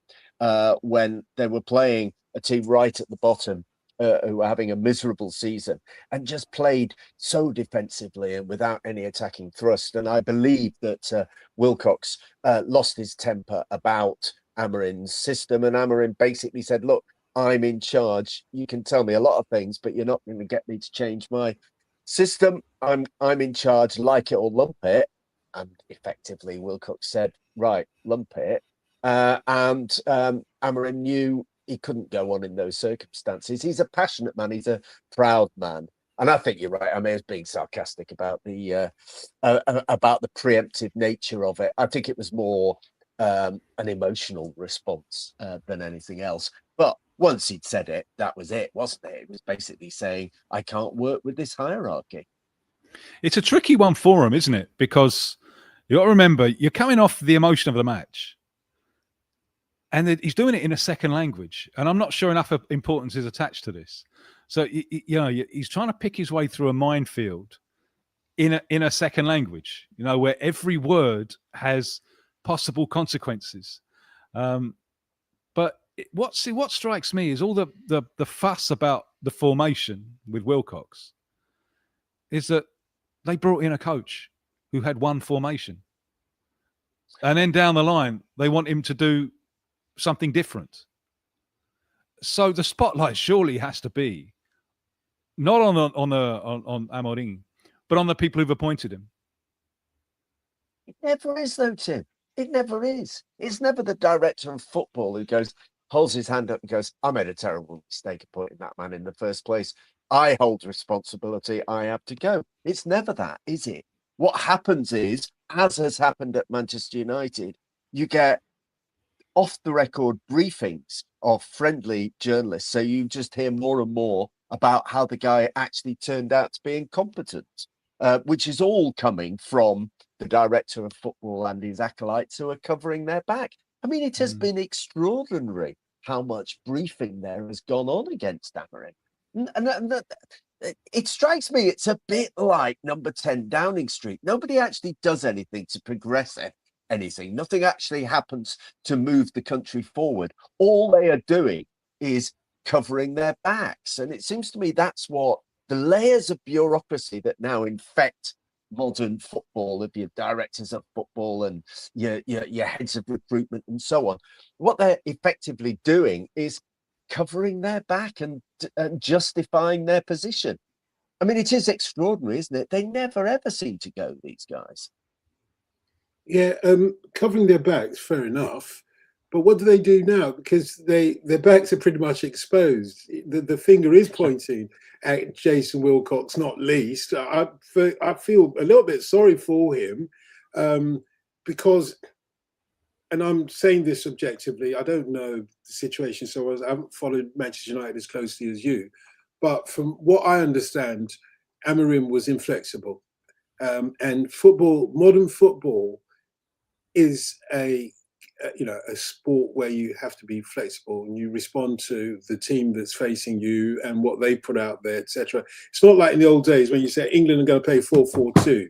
when they were playing a team right at the bottom, who were having a miserable season, and just played so defensively and without any attacking thrust. And I believe that Wilcox lost his temper about Amorim's system, and Amorim basically said, look, I'm in charge. You can tell me a lot of things, but you're not going to get me to change my system. I'm in charge, like it or lump it. And effectively, Wilcox said, right, lump it. And Amorim knew he couldn't go on in those circumstances. He's a passionate man. He's a proud man. And I think you're right. I mean, I was being sarcastic about the preemptive nature of it. I think it was more an emotional response than anything else. But once he'd said it, that was it, wasn't it? It was basically saying, I can't work with this hierarchy. It's a tricky one for him, isn't it? Because you got to remember, you're coming off the emotion of the match. and he's doing it in a second language. And I'm not sure enough importance is attached to this. So, he's trying to pick his way through a minefield in a second language, where every word has possible consequences. But what strikes me is all the fuss about the formation with Wilcox is that they brought in a coach who had one formation. And then down the line, they want him to do something different. So the spotlight surely has to be not on Amorim, but on the people who've appointed him. It never is, though, Tim. It never is. It's never the director of football who holds his hand up and goes, I made a terrible mistake appointing that man in the first place. I hold responsibility. I have to go. It's never that, is it? What happens is, as has happened at Manchester United, you get off-the-record briefings of friendly journalists. So you just hear more and more about how the guy actually turned out to be incompetent, which is all coming from the director of football and his acolytes who are covering their back. I mean, it has been extraordinary how much briefing there has gone on against Amorim. And it strikes me it's a bit like number 10 Downing Street. Nobody actually does anything to progress anything. Nothing actually happens to move the country forward. All they are doing is covering their backs. And it seems to me that's what the layers of bureaucracy that now infect modern football, of your directors of football and your heads of recruitment and so on, what they're effectively doing is covering their back and justifying their position. I mean, it is extraordinary, isn't it? They never ever seem to go, these guys. Yeah, covering their backs, fair enough. But what do they do now? Because their backs are pretty much exposed. The finger is pointing at Jason Wilcox, not least. I feel a little bit sorry for him because, and I'm saying this subjectively, I don't know the situation, so I haven't followed Manchester United as closely as you. But from what I understand, Amorim was inflexible. And modern football is a sport where you have to be flexible and you respond to the team that's facing you and what they put out there, etc. It's not like in the old days when you say England are going to play 4-4-2.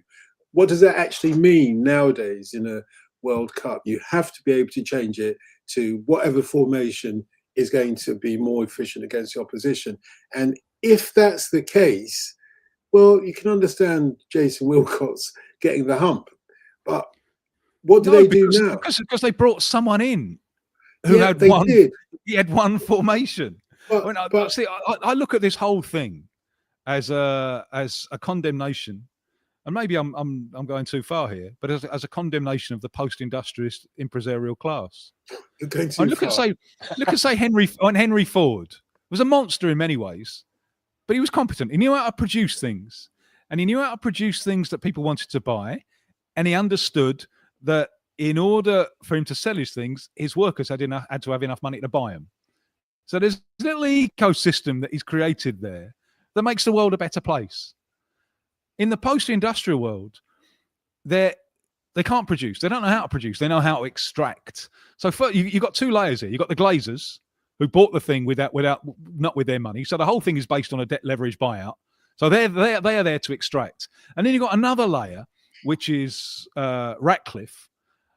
What does that actually mean nowadays in a World Cup? You have to be able to change it to whatever formation is going to be more efficient against the opposition. And if that's the case, well, you can understand Jason Wilcox getting the hump. But what do they do now? Because they brought someone in who had one. Did. He had one formation. I look at this whole thing as a condemnation, and maybe I'm going too far here, but as a condemnation of the post-industrialist impresarial class. You're going too far. Look at say Henry Ford was a monster in many ways, but he was competent. He knew how to produce things, and he knew how to produce things that people wanted to buy, and he understood that in order for him to sell his things, his workers had to have enough money to buy them. So there's a little ecosystem that he's created there that makes the world a better place. In the post-industrial world, they can't produce. They don't know how to produce. They know how to extract. So you've got two layers here. You've got the glazers who bought the thing not with their money. So the whole thing is based on a debt leverage buyout. So they are there to extract. And then you've got another layer, which is Ratcliffe.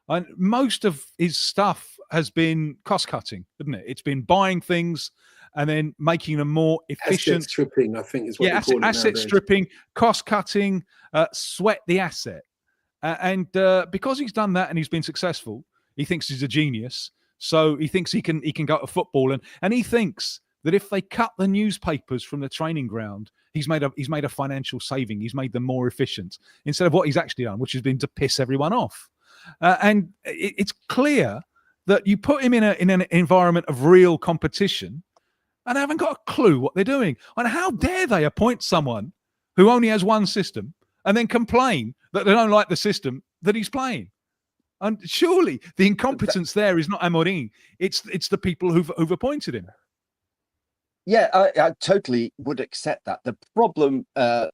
And most of his stuff has been cost-cutting, isn't it? It's been buying things and then making them more efficient. Asset stripping, I think is what they call it asset nowadays. Stripping, cost-cutting, sweat the asset. And because he's done that and he's been successful, he thinks he's a genius. So he thinks he can go to football. And he thinks that if they cut the newspapers from the training ground, he's made a financial saving. He's made them more efficient instead of what he's actually done, which has been to piss everyone off. And it's clear that you put him in an environment of real competition and they haven't got a clue what they're doing. And how dare they appoint someone who only has one system and then complain that they don't like the system that he's playing? And surely the incompetence there is not Amorim. It's the people who've appointed him. Yeah, I totally would accept that. The problem for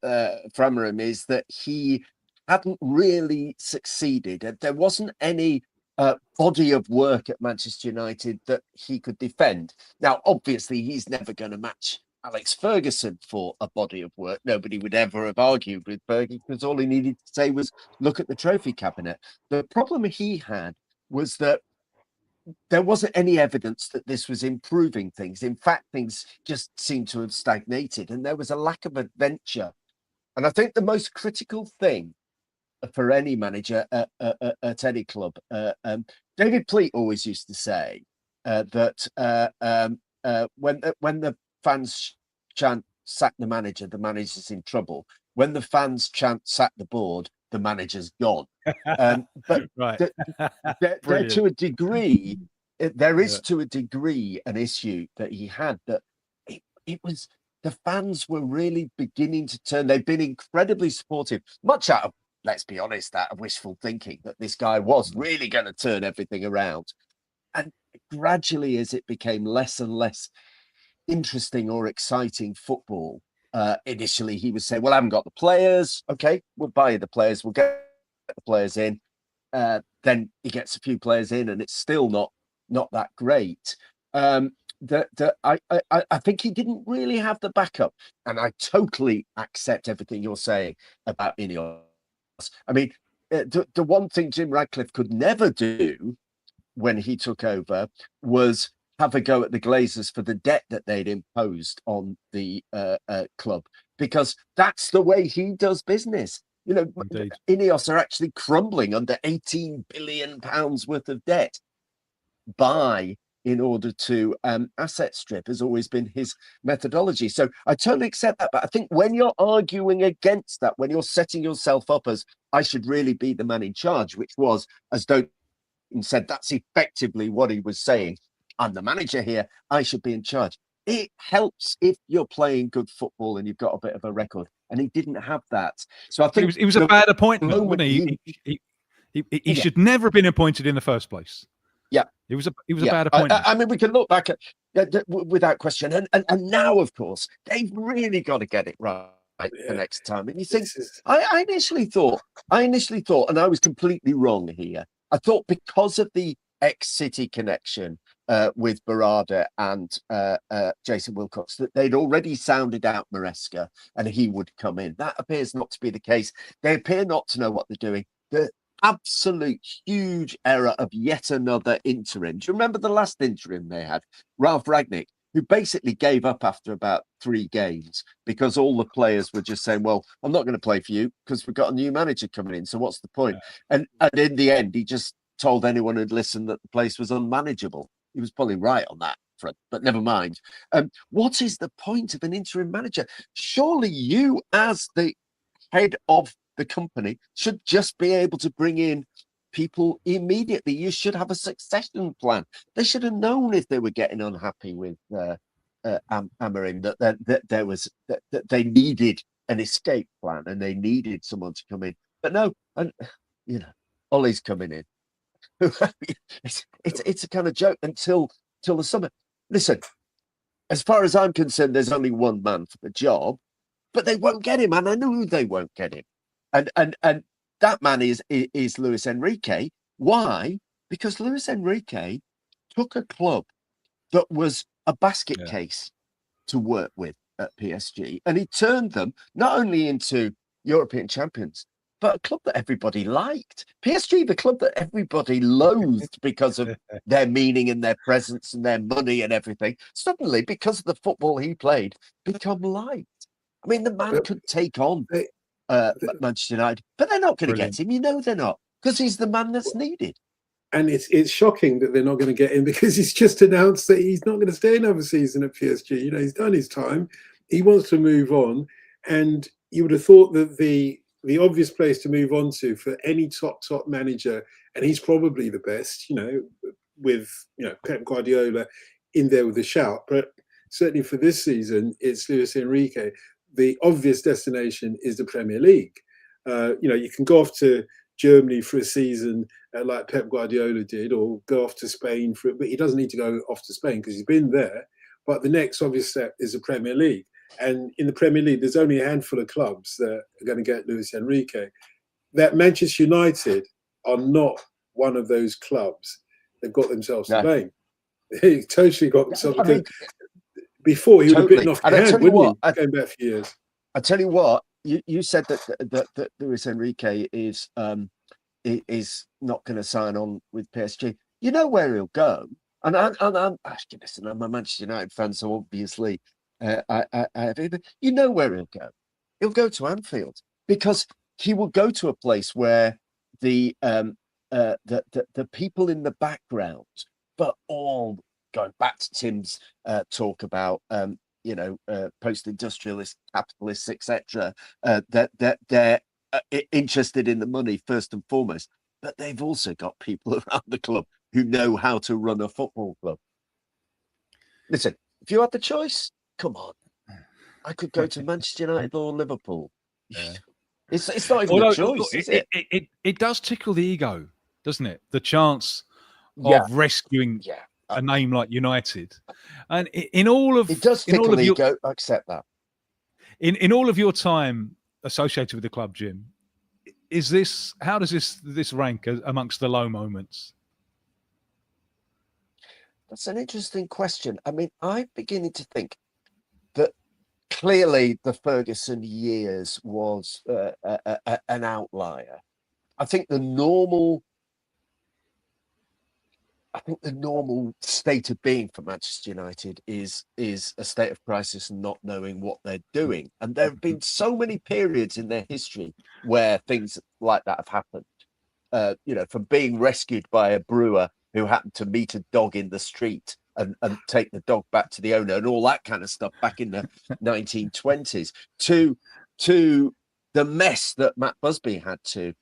Amorim is that he hadn't really succeeded. There wasn't any body of work at Manchester United that he could defend. Now, obviously, he's never going to match Alex Ferguson for a body of work. Nobody would ever have argued with Fergie because all he needed to say was, look at the trophy cabinet. The problem he had was that there wasn't any evidence that this was improving things. In fact, things just seemed to have stagnated and there was a lack of adventure. And I think the most critical thing for any manager at any club, David Pleat always used to say that when the fans chant sack the manager's in trouble. When the fans chant sack the board, the manager's gone. But Right. there to a degree, there is to a degree an issue that he had that it was the fans were really beginning to turn. They've been incredibly supportive, much out of, let's be honest, out of wishful thinking that this guy was really going to turn everything around. And gradually, as it became less and less interesting or exciting football, initially he would say, well, I haven't got the players. Okay, we'll buy you the players. We'll get the players in. Then he gets a few players in and it's still not that great. I think he didn't really have the backup. And I totally accept everything you're saying about Ineos. I mean, the one thing Jim Radcliffe could never do when he took over was have a go at the Glazers for the debt that they'd imposed on the club, because that's the way he does business. You know, Indeed. Ineos are actually crumbling under £18 billion worth of debt. Buy in order to asset strip has always been his methodology. So I totally accept that. But I think when you're arguing against that, when you're setting yourself up as I should really be the man in charge, which was, as Dotun said, that's effectively what he was saying. I'm the manager here. I should be in charge. It helps if you're playing good football and you've got a bit of a record. And he didn't have that. So I think He was a bad appointment, wasn't he? He should never have been appointed in the first place. Yeah, he was a bad appointment. I mean, we can look back at without question, and now, of course, they've really got to get it right the next time. And you think, I initially thought, and I was completely wrong here. I thought because of the ex-City connection with Barada and Jason Wilcox, that they'd already sounded out Maresca and he would come in. That appears not to be the case. They appear not to know what they're doing. The absolute huge error of yet another interim. Do you remember the last interim they had? Ralph Ragnick, who basically gave up after about 3 games because all the players were just saying, well, I'm not going to play for you because we've got a new manager coming in. So what's the point? Yeah. And in the end, he just told anyone who'd listened that the place was unmanageable. He was probably right on that front, but never mind. What is the point of an interim manager? Surely you, as the head of the company, should just be able to bring in people immediately. You should have a succession plan. They should have known if they were getting unhappy with Amorim that there was that they needed an escape plan and they needed someone to come in. But no, and you know, Ollie's coming in. it's a kind of joke until the summer. Listen, as far as I'm concerned, there's only one man for the job, but they won't get him, and I know they won't get him. And that man is Luis Enrique. Why? Because Luis Enrique took a club that was a basket case to work with at PSG, and he turned them not only into European champions, but a club that everybody liked. PSG, the club that everybody loathed because of their meaning and their presence and their money and everything, suddenly, because of the football he played, become liked. I mean, the man could take on Manchester United, but they're not going to get him. You know they're not, because he's the man that's needed. And it's shocking that they're not going to get him, because he's just announced that he's not going to stay another season at PSG. You know, he's done his time. He wants to move on, and you would have thought that the obvious place to move on to for any top manager, and he's probably the best, you know, with Pep Guardiola in there with a shout, but certainly for this season, it's Luis Enrique. The obvious destination is the Premier League. You can go off to Germany for a season like Pep Guardiola did, or go off to Spain for it, but he doesn't need to go off to Spain because he's been there. But the next obvious step is the Premier League. And in the Premier League, there's only a handful of clubs that are going to get Luis Enrique. That Manchester United are not one of those clubs, they've got themselves to No. blame. They totally got themselves. I mean, Before he would have totally. bitten off And your I hand, tell you wouldn't what, he? Going back for years. I tell you what, you said that Luis Enrique is not going to sign on with PSG. You know where he'll go, and listen, I'm a Manchester United fan, so obviously, you know where he'll go. He'll go to Anfield because he will go to a place where the people in the background, but all going back to Tim's talk about post-industrialist capitalists, etc. That they're interested in the money first and foremost, but they've also got people around the club who know how to run a football club. Listen, if you had the choice, come on, I could go to Manchester United or Liverpool. Yeah. It's not even a choice, is it? It does tickle the ego, doesn't it? The chance Yeah. of rescuing Yeah. a name like United, and in all of It does in all tickle of the your ego. I accept that. in all of your time associated with the club, Jim, how does this rank amongst the low moments? That's an interesting question. I mean, I'm beginning to think that clearly the Ferguson years was an outlier. I think the normal state of being for Manchester United is a state of crisis and not knowing what they're doing. And there have been so many periods in their history where things like that have happened. From being rescued by a brewer who happened to meet a dog in the street and take the dog back to the owner and all that kind of stuff back in the 1920s to the mess that Matt Busby had to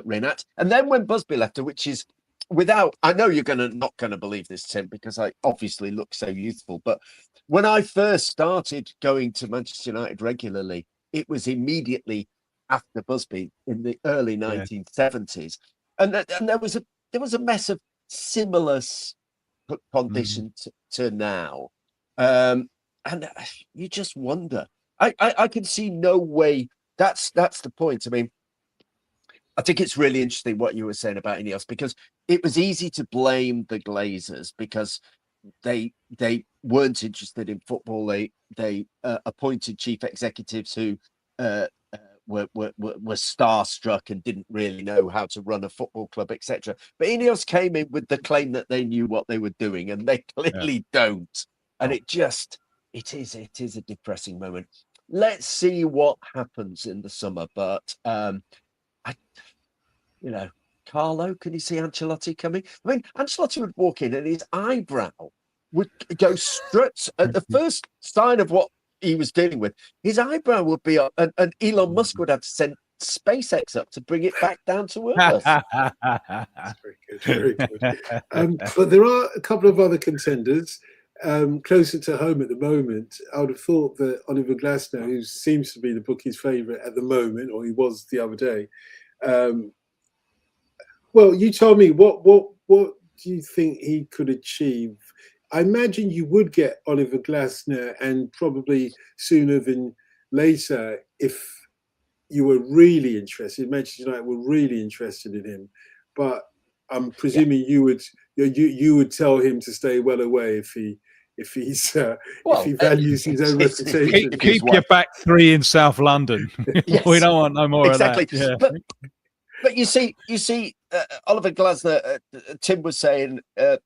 reenact. And then when Busby left her, which is I know you're not going to believe this, Tim, because I obviously look so youthful, but when I first started going to Manchester United regularly, it was immediately after Busby in the early 1970s. And there was a mess of similar condition to now. And you just wonder. I can see no way. That's the point. I mean, I think it's really interesting what you were saying about Ineos, because it was easy to blame the Glazers because they weren't interested in football. They appointed chief executives who were starstruck and didn't really know how to run a football club, etc. But Ineos came in with the claim that they knew what they were doing, and they clearly don't. And it is a depressing moment. Let's see what happens in the summer, but Carlo, can you see Ancelotti coming? I mean, Ancelotti would walk in and his eyebrow would go straight at the first sign of what he was dealing with. His eyebrow would be up, and Elon Musk would have to send SpaceX up to bring it back down to Earth. Very good, very good. But there are a couple of other contenders closer to home at the moment. I would have thought that Oliver Glasner, who seems to be the bookie's favourite at the moment, or he was the other day. Well, you tell me, what do you think he could achieve? I imagine you would get Oliver Glasner, and probably sooner than later, if you were really interested. Manchester United were really interested in him, but I'm presuming you would tell him to stay well away if he values his own reputation. Keep your back three in South London. Yes, we don't want no more exactly. of that. Yeah. But you see, Oliver Glasner. Tim was saying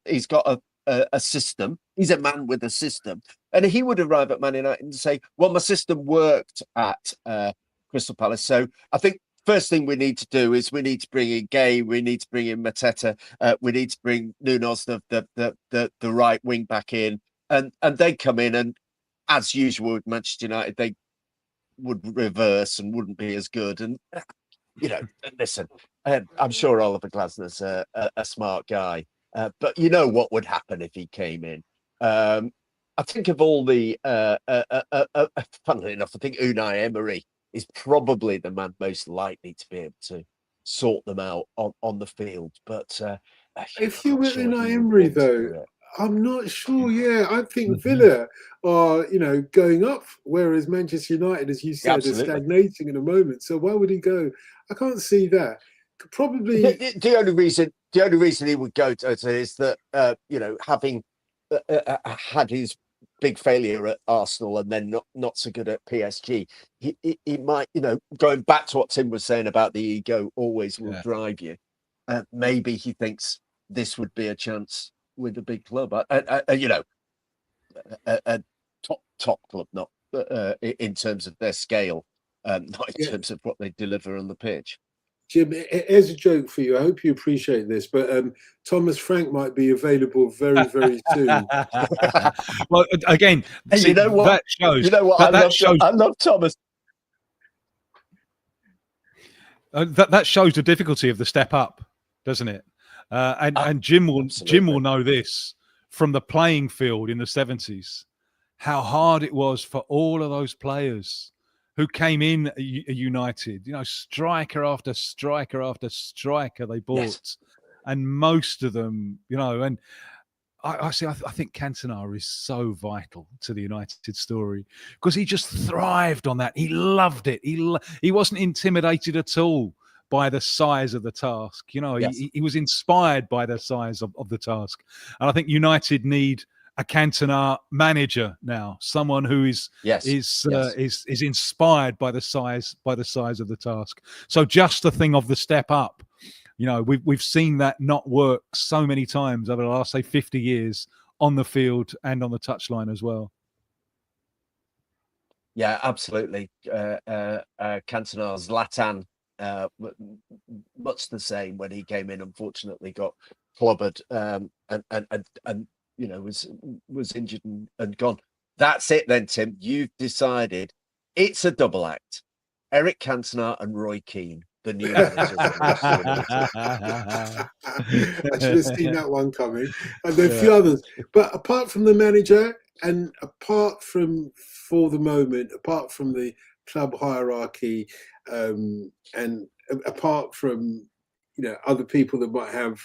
he's got a system. He's a man with a system, and he would arrive at Man United and say, "Well, my system worked at Crystal Palace, so I think first thing we need to do is we need to bring in Gay, we need to bring in Mateta, we need to bring Nunes, the right wing back in, and they come in, and as usual with Manchester United, they would reverse and wouldn't be as good." And listen, I'm sure Oliver Glasner's a smart guy, but you know what would happen if he came in. I think of all the, funnily enough, I think Unai Emery is probably the man most likely to be able to sort them out on the field. But if you were Unai Emery, though, I'm not sure. Yeah, I think Villa are, going up, whereas Manchester United, as you said, are stagnating in a moment. So why would he go? I can't see that. probably The only reason he would go to is that having had his big failure at Arsenal and then not so good at PSG, he might, going back to what Tim was saying about the ego always will drive you. Maybe he thinks this would be a chance with a big club, a top club, not in terms of their scale, not in terms of what they deliver on the pitch. Jim, here's a joke for you. I hope you appreciate this, but Thomas Frank might be available very, very soon. Well, again, see, that shows. I love Thomas. That shows the difficulty of the step up, doesn't it? And Jim will know this from the playing field in the 70s, how hard it was for all of those players who came in United, striker after striker after striker they bought. Yes. And most of them, and I think Cantona is so vital to the United story because he just thrived on that. He loved it. He wasn't intimidated at all by the size of the task. Yes. He was inspired by the size of the task. And I think United need a Cantona manager now, someone who is inspired by the size of the task. So just the thing of the step up, we've seen that not work so many times over the last, say, 50 years on the field and on the touchline as well. Yeah, absolutely. Cantona, Zlatan, much the same when he came in. Unfortunately, got clobbered and was injured and gone. That's it then, Tim. You've decided it's a double act. Eric Cantona and Roy Keane, the new managers. I should have seen that one coming. And there are a few others. But apart from the manager and apart from, for the moment, apart from the club hierarchy and apart from, other people that might have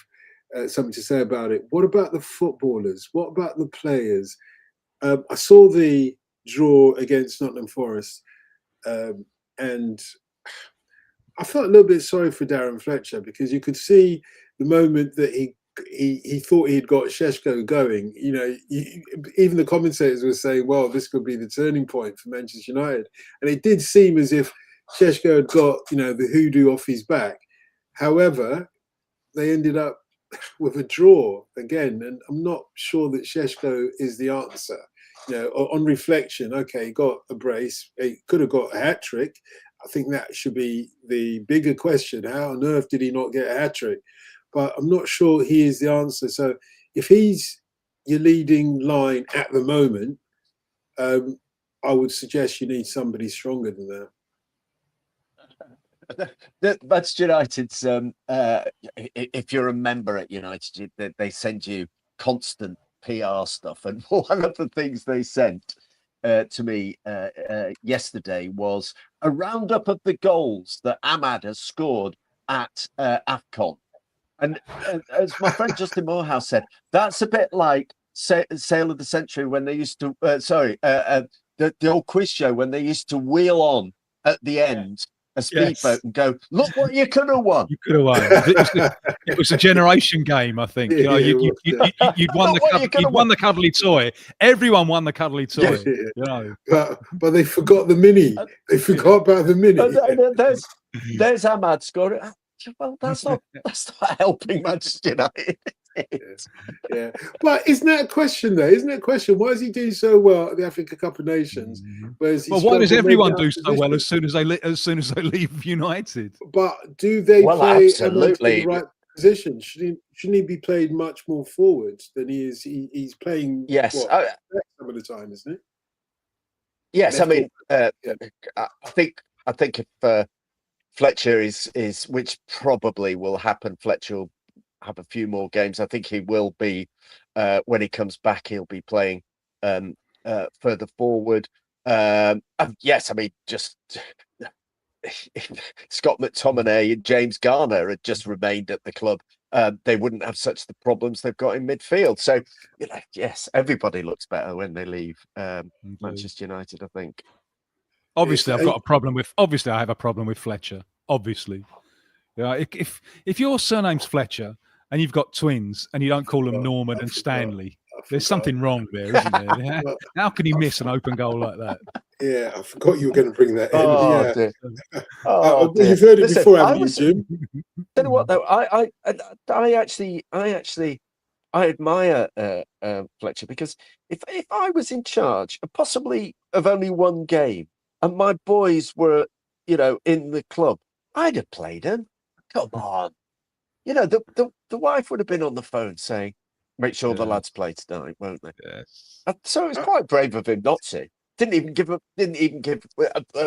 something to say about it. What about the footballers? What about the players? I saw the draw against Nottingham Forest, and I felt a little bit sorry for Darren Fletcher because you could see the moment that he thought he'd got Šeško going. Even the commentators were saying, "Well, this could be the turning point for Manchester United," and it did seem as if Šeško had got the hoodoo off his back. However, they ended up with a draw again, and I'm not sure that Šeško is the answer. On reflection, okay, he got a brace, he could have got a hat trick. I think that should be the bigger question. How on earth did he not get a hat trick? But I'm not sure he is the answer. So if he's your leading line at the moment, I would suggest you need somebody stronger than that. Manchester United's, if you're a member at United, they send you constant PR stuff. And one of the things they sent to me yesterday was a roundup of the goals that Ahmad has scored at Afcon. And as my friend Justin Morehouse said, that's a bit like Sale of the Century when they used to, the old quiz show when they used to wheel on at the end. A speedboat and go, look what you could have won. You could have won. It was a generation game, I think. You'd won the cuddly toy. Everyone won the cuddly toy. But they forgot the mini. They forgot about the mini. There's Ahmad scoring. Well, that's not helping Manchester United. Yeah. But isn't that a question though? Isn't that a question? Why is he doing so well at the Africa Cup of Nations? Why does everyone do so well as soon as they leave United? But do they play absolutely in the right position? Shouldn't he be played much more forward than he is? He's playing some of the time, isn't it? Yes, I mean, I think if Fletcher is, which probably will happen, Fletcher will have a few more games. I think he will be, when he comes back, he'll be playing further forward. Yes, I mean, just Scott McTominay and James Garner had just remained at the club. They wouldn't have such the problems they've got in midfield. So, yes, everybody looks better when they leave Manchester United, I think. Obviously, I have a problem with Fletcher. Obviously, Yeah, if your surname's Fletcher and you've got twins and you don't call them Norman and Stanley, there's something wrong there, isn't there? How can you miss an open goal like that? Yeah, I forgot you were going to bring that in. Oh, Yeah. dear. Oh, dear. You've heard it Listen, before, haven't you, Jim? Tell you what, though, I actually I admire Fletcher, because if I was in charge, possibly of only one game, and my boys were, in the club, I'd have played them. Come on, the wife would have been on the phone saying, "Make sure the lads play tonight, won't they?" Yes. So it's quite brave of him not to. Didn't even give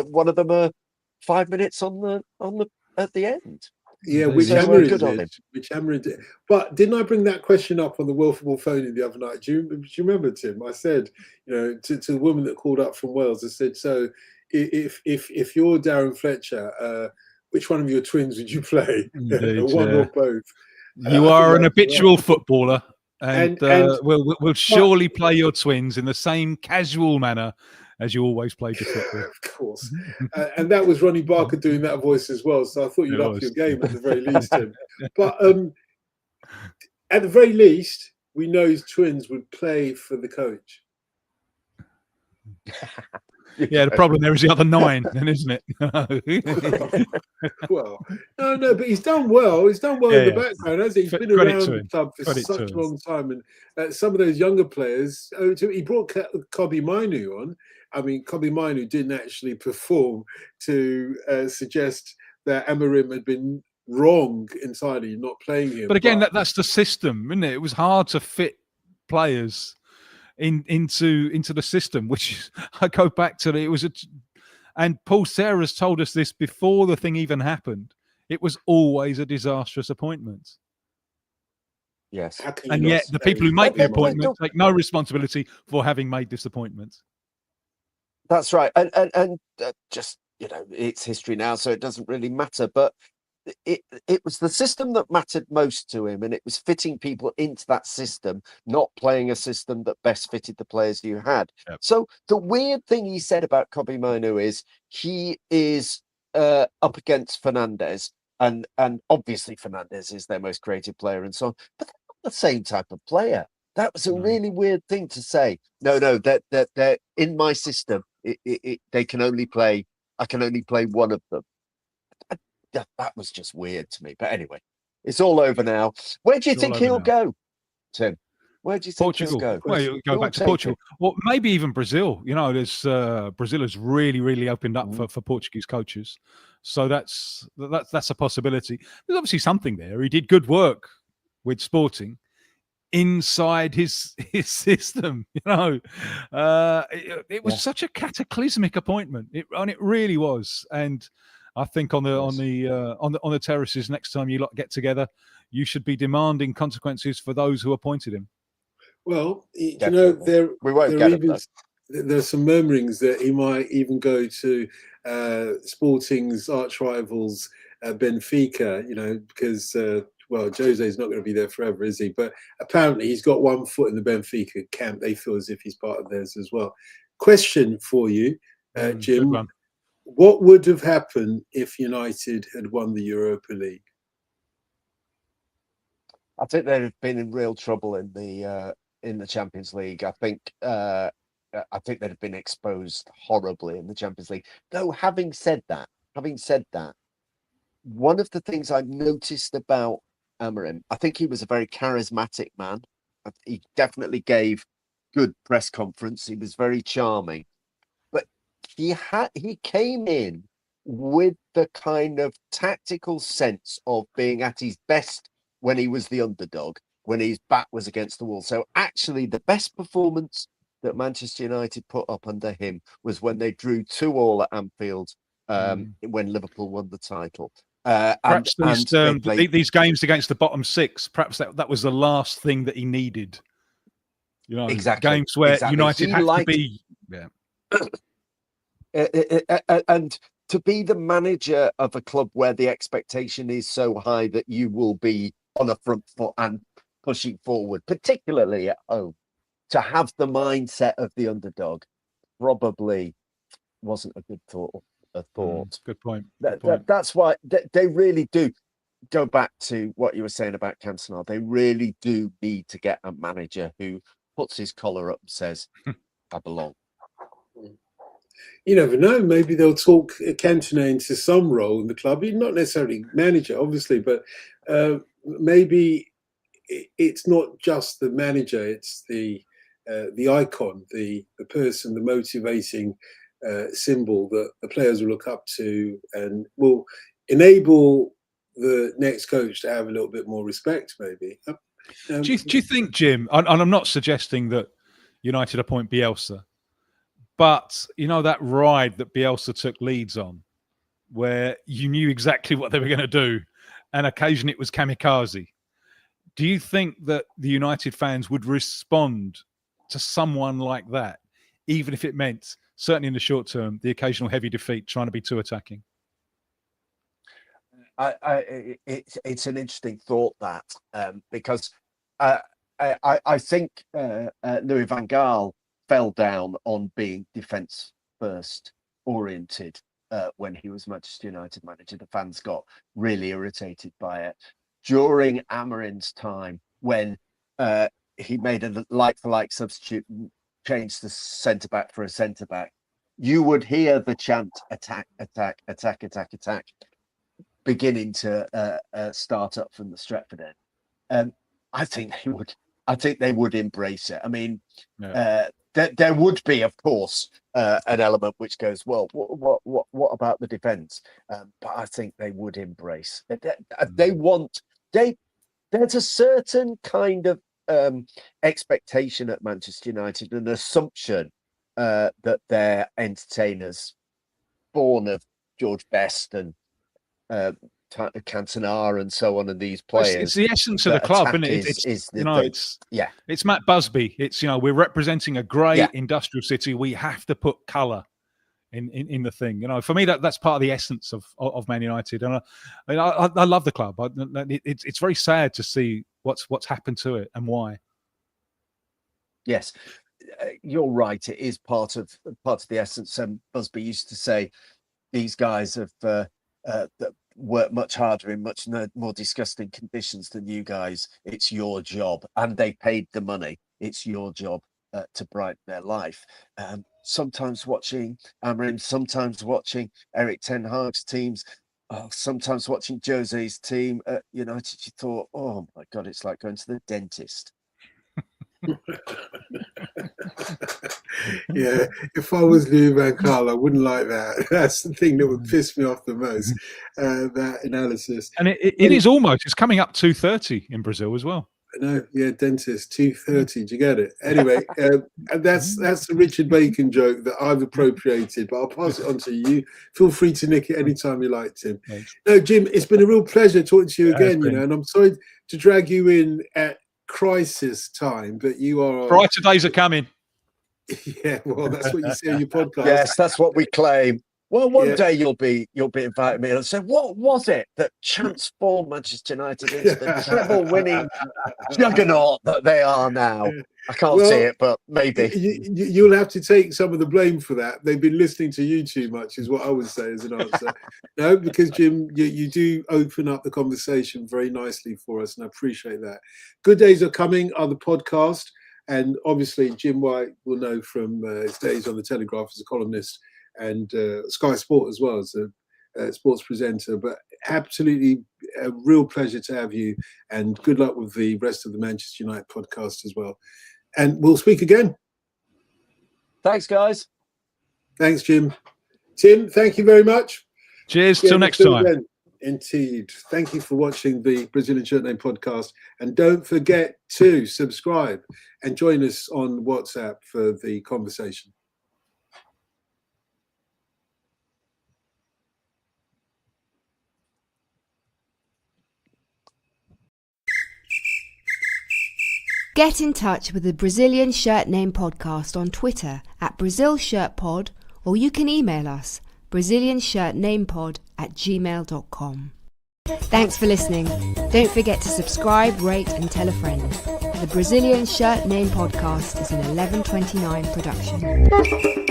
one of them 5 minutes on the at the end. Yeah, Indeed. which So, Amorim good on did. him. Which Amorim did. But didn't I bring that question up on the Wolfable phone the other night? Do you remember, Tim? I said, to the woman that called up from Wales, I said, so if you're Darren Fletcher, which one of your twins would you play? Indeed, One or both? You I are think an that's habitual right. footballer, and And we'll surely play your twins in the same casual manner as you always played your football. Of course. And that was Ronnie Barker doing that voice as well. So I thought you'd It up was. your game at the very least, Tim. But at the very least, we know his twins would play for the coach. Yeah, the problem there is the other 9, then, isn't it? Well, no, but he's done well. He's done well in the background, hasn't he? He's been Credit around to the him. club for Credit to such a him. long time. And some of those younger players, he brought Kobe Mainu on. I mean, Kobe Mainu didn't actually perform to suggest that Amorim had been wrong entirely, not playing him. But again, that's the system, isn't it? It was hard to fit players into the system, which I go back to. And Paul Serra's told us this before the thing even happened. It was always a disastrous appointment. Yes. And yet the people who make the appointment take no responsibility for having made this appointment. That's right. And just, it's history now, so it doesn't really matter. But it was the system that mattered most to him, and it was fitting people into that system, not playing a system that best fitted the players you had. Yep. So the weird thing he said about Kobe Mainu is he is up against Fernandes, and obviously Fernandes is their most creative player and so on, but they're not the same type of player. That was a really weird thing to say. No, that they're in my system. They can only play. I can only play one of them. That was just weird to me. But anyway, it's all over now. Where do you think he'll go, Tim? Where do you think he'll go? Well, you go back to Portugal. Well, maybe even Brazil. There's Brazil has really opened up for Portuguese coaches. So that's a possibility. There's obviously something there. He did good work with Sporting inside his system. It was such a cataclysmic appointment. It really was. And I think on the terraces next time you lot get together, you should be demanding consequences for those who appointed him. Well, there's some murmurings that he might even go to Sporting's arch rivals Benfica. Because Jose's not going to be there forever, is he? But apparently he's got one foot in the Benfica camp. They feel as if he's part of theirs as well. Question for you, Jim. What would have happened if United had won the Europa League? I think they'd have been in real trouble in the Champions League. I think they'd have been exposed horribly in the Champions League. Though, having said that, one of the things I've noticed about Amorim, I think he was a very charismatic man. He definitely gave good press conference. He was very charming. He came in with the kind of tactical sense of being at his best when he was the underdog, when his back was against the wall. So actually the best performance that Manchester United put up under him was when they drew 2-2 at Anfield when Liverpool won the title. Perhaps these games against the bottom 6, perhaps that was the last thing that he needed. Exactly. Games where United had to be... Yeah. And to be the manager of a club where the expectation is so high that you will be on a front foot and pushing forward, particularly at home, to have the mindset of the underdog probably wasn't a good thought. Good point. That's why they really do. go back to what you were saying about Cantona. They really do need to get a manager who puts his collar up and says, I belong. You never know. Maybe they'll talk Cantona into some role in the club. He's not necessarily manager, obviously, but maybe it's not just the manager. It's the icon, the person, the motivating symbol that the players will look up to, and will enable the next coach to have a little bit more respect, maybe. Do you think, Jim, and I'm not suggesting that United appoint Bielsa, but you know that ride that Bielsa took Leeds on, where you knew exactly what they were going to do, and occasionally it was kamikaze. Do you think that the United fans would respond to someone like that, even if it meant, certainly in the short term, the occasional heavy defeat, trying to be too attacking? It's an interesting thought, that because I think Louis van Gaal fell down on being defence first oriented when he was Manchester United manager. The fans got really irritated by it. During Amorim's time, when he made a like-for-like substitute, changed the centre-back for a centre-back, you would hear the chant, attack, attack, attack, attack, attack, beginning to start up from the Stretford end. I think they would embrace it. I mean, there would be, of course, an element which goes, well, what about the defence? But I think they would embrace. There's a certain kind of expectation at Manchester United, an assumption that they're entertainers born of George Best and Cantona and so on, and these players. It's the essence of the club, isn't it? It's Matt Busby. It's, we're representing a great industrial city. We have to put colour in the thing. For me, that's part of the essence of Man United. And I love the club. It's very sad to see what's happened to it and why. Yes, you're right. It is part of the essence. Busby used to say, these guys have worked much harder in much more disgusting conditions than you guys. It's your job, and they paid the money. It's your job to brighten their life. Sometimes watching Amorim, sometimes watching Eric Ten Hag's teams, sometimes watching Jose's team at United, you thought, oh my God, it's like going to the dentist. Yeah, if I was Louis van Gaal, I wouldn't like that. That's the thing that would piss me off the most, that analysis. And it is almost, it's coming up 2:30 in Brazil as well. No, yeah, dentist, 2:30. Do you get it? Anyway, and that's the Richard Bacon joke that I've appropriated, but I'll pass it on to you. Feel free to nick it anytime you like, Tim. Thanks. No, Jim, it's been a real pleasure talking to you again, and I'm sorry to drag you in at crisis time, but you are... Brighter days are coming. Yeah, well, that's what you say on your podcast. Yes, that's what we claim. Well, one day you'll be inviting me and say, what was it that transformed Manchester United into the treble-winning juggernaut that they are now? I can't see it, but maybe. You'll have to take some of the blame for that. They've been listening to you too much, is what I would say as an answer. No, because, Jim, you do open up the conversation very nicely for us, and I appreciate that. Good Days Are Coming are the podcast, and obviously Jim White will know from his days on the Telegraph as a columnist and Sky Sport as well as a sports presenter. But absolutely a real pleasure to have you, and good luck with the rest of the Manchester United podcast as well. And we'll speak again. Thanks, guys. Thanks, Jim. Tim, thank you very much. Cheers. Till next time. Again. Indeed. Thank you for watching the Brazilian Shirt Name podcast. And don't forget to subscribe and join us on WhatsApp for the conversation. Get in touch with the Brazilian Shirt Name podcast on Twitter at BrazilShirtPod, or you can email us BrazilianShirtNamePod@gmail.com. Thanks for listening. Don't forget to subscribe, rate and tell a friend. The Brazilian Shirt Name podcast is an 1129 production.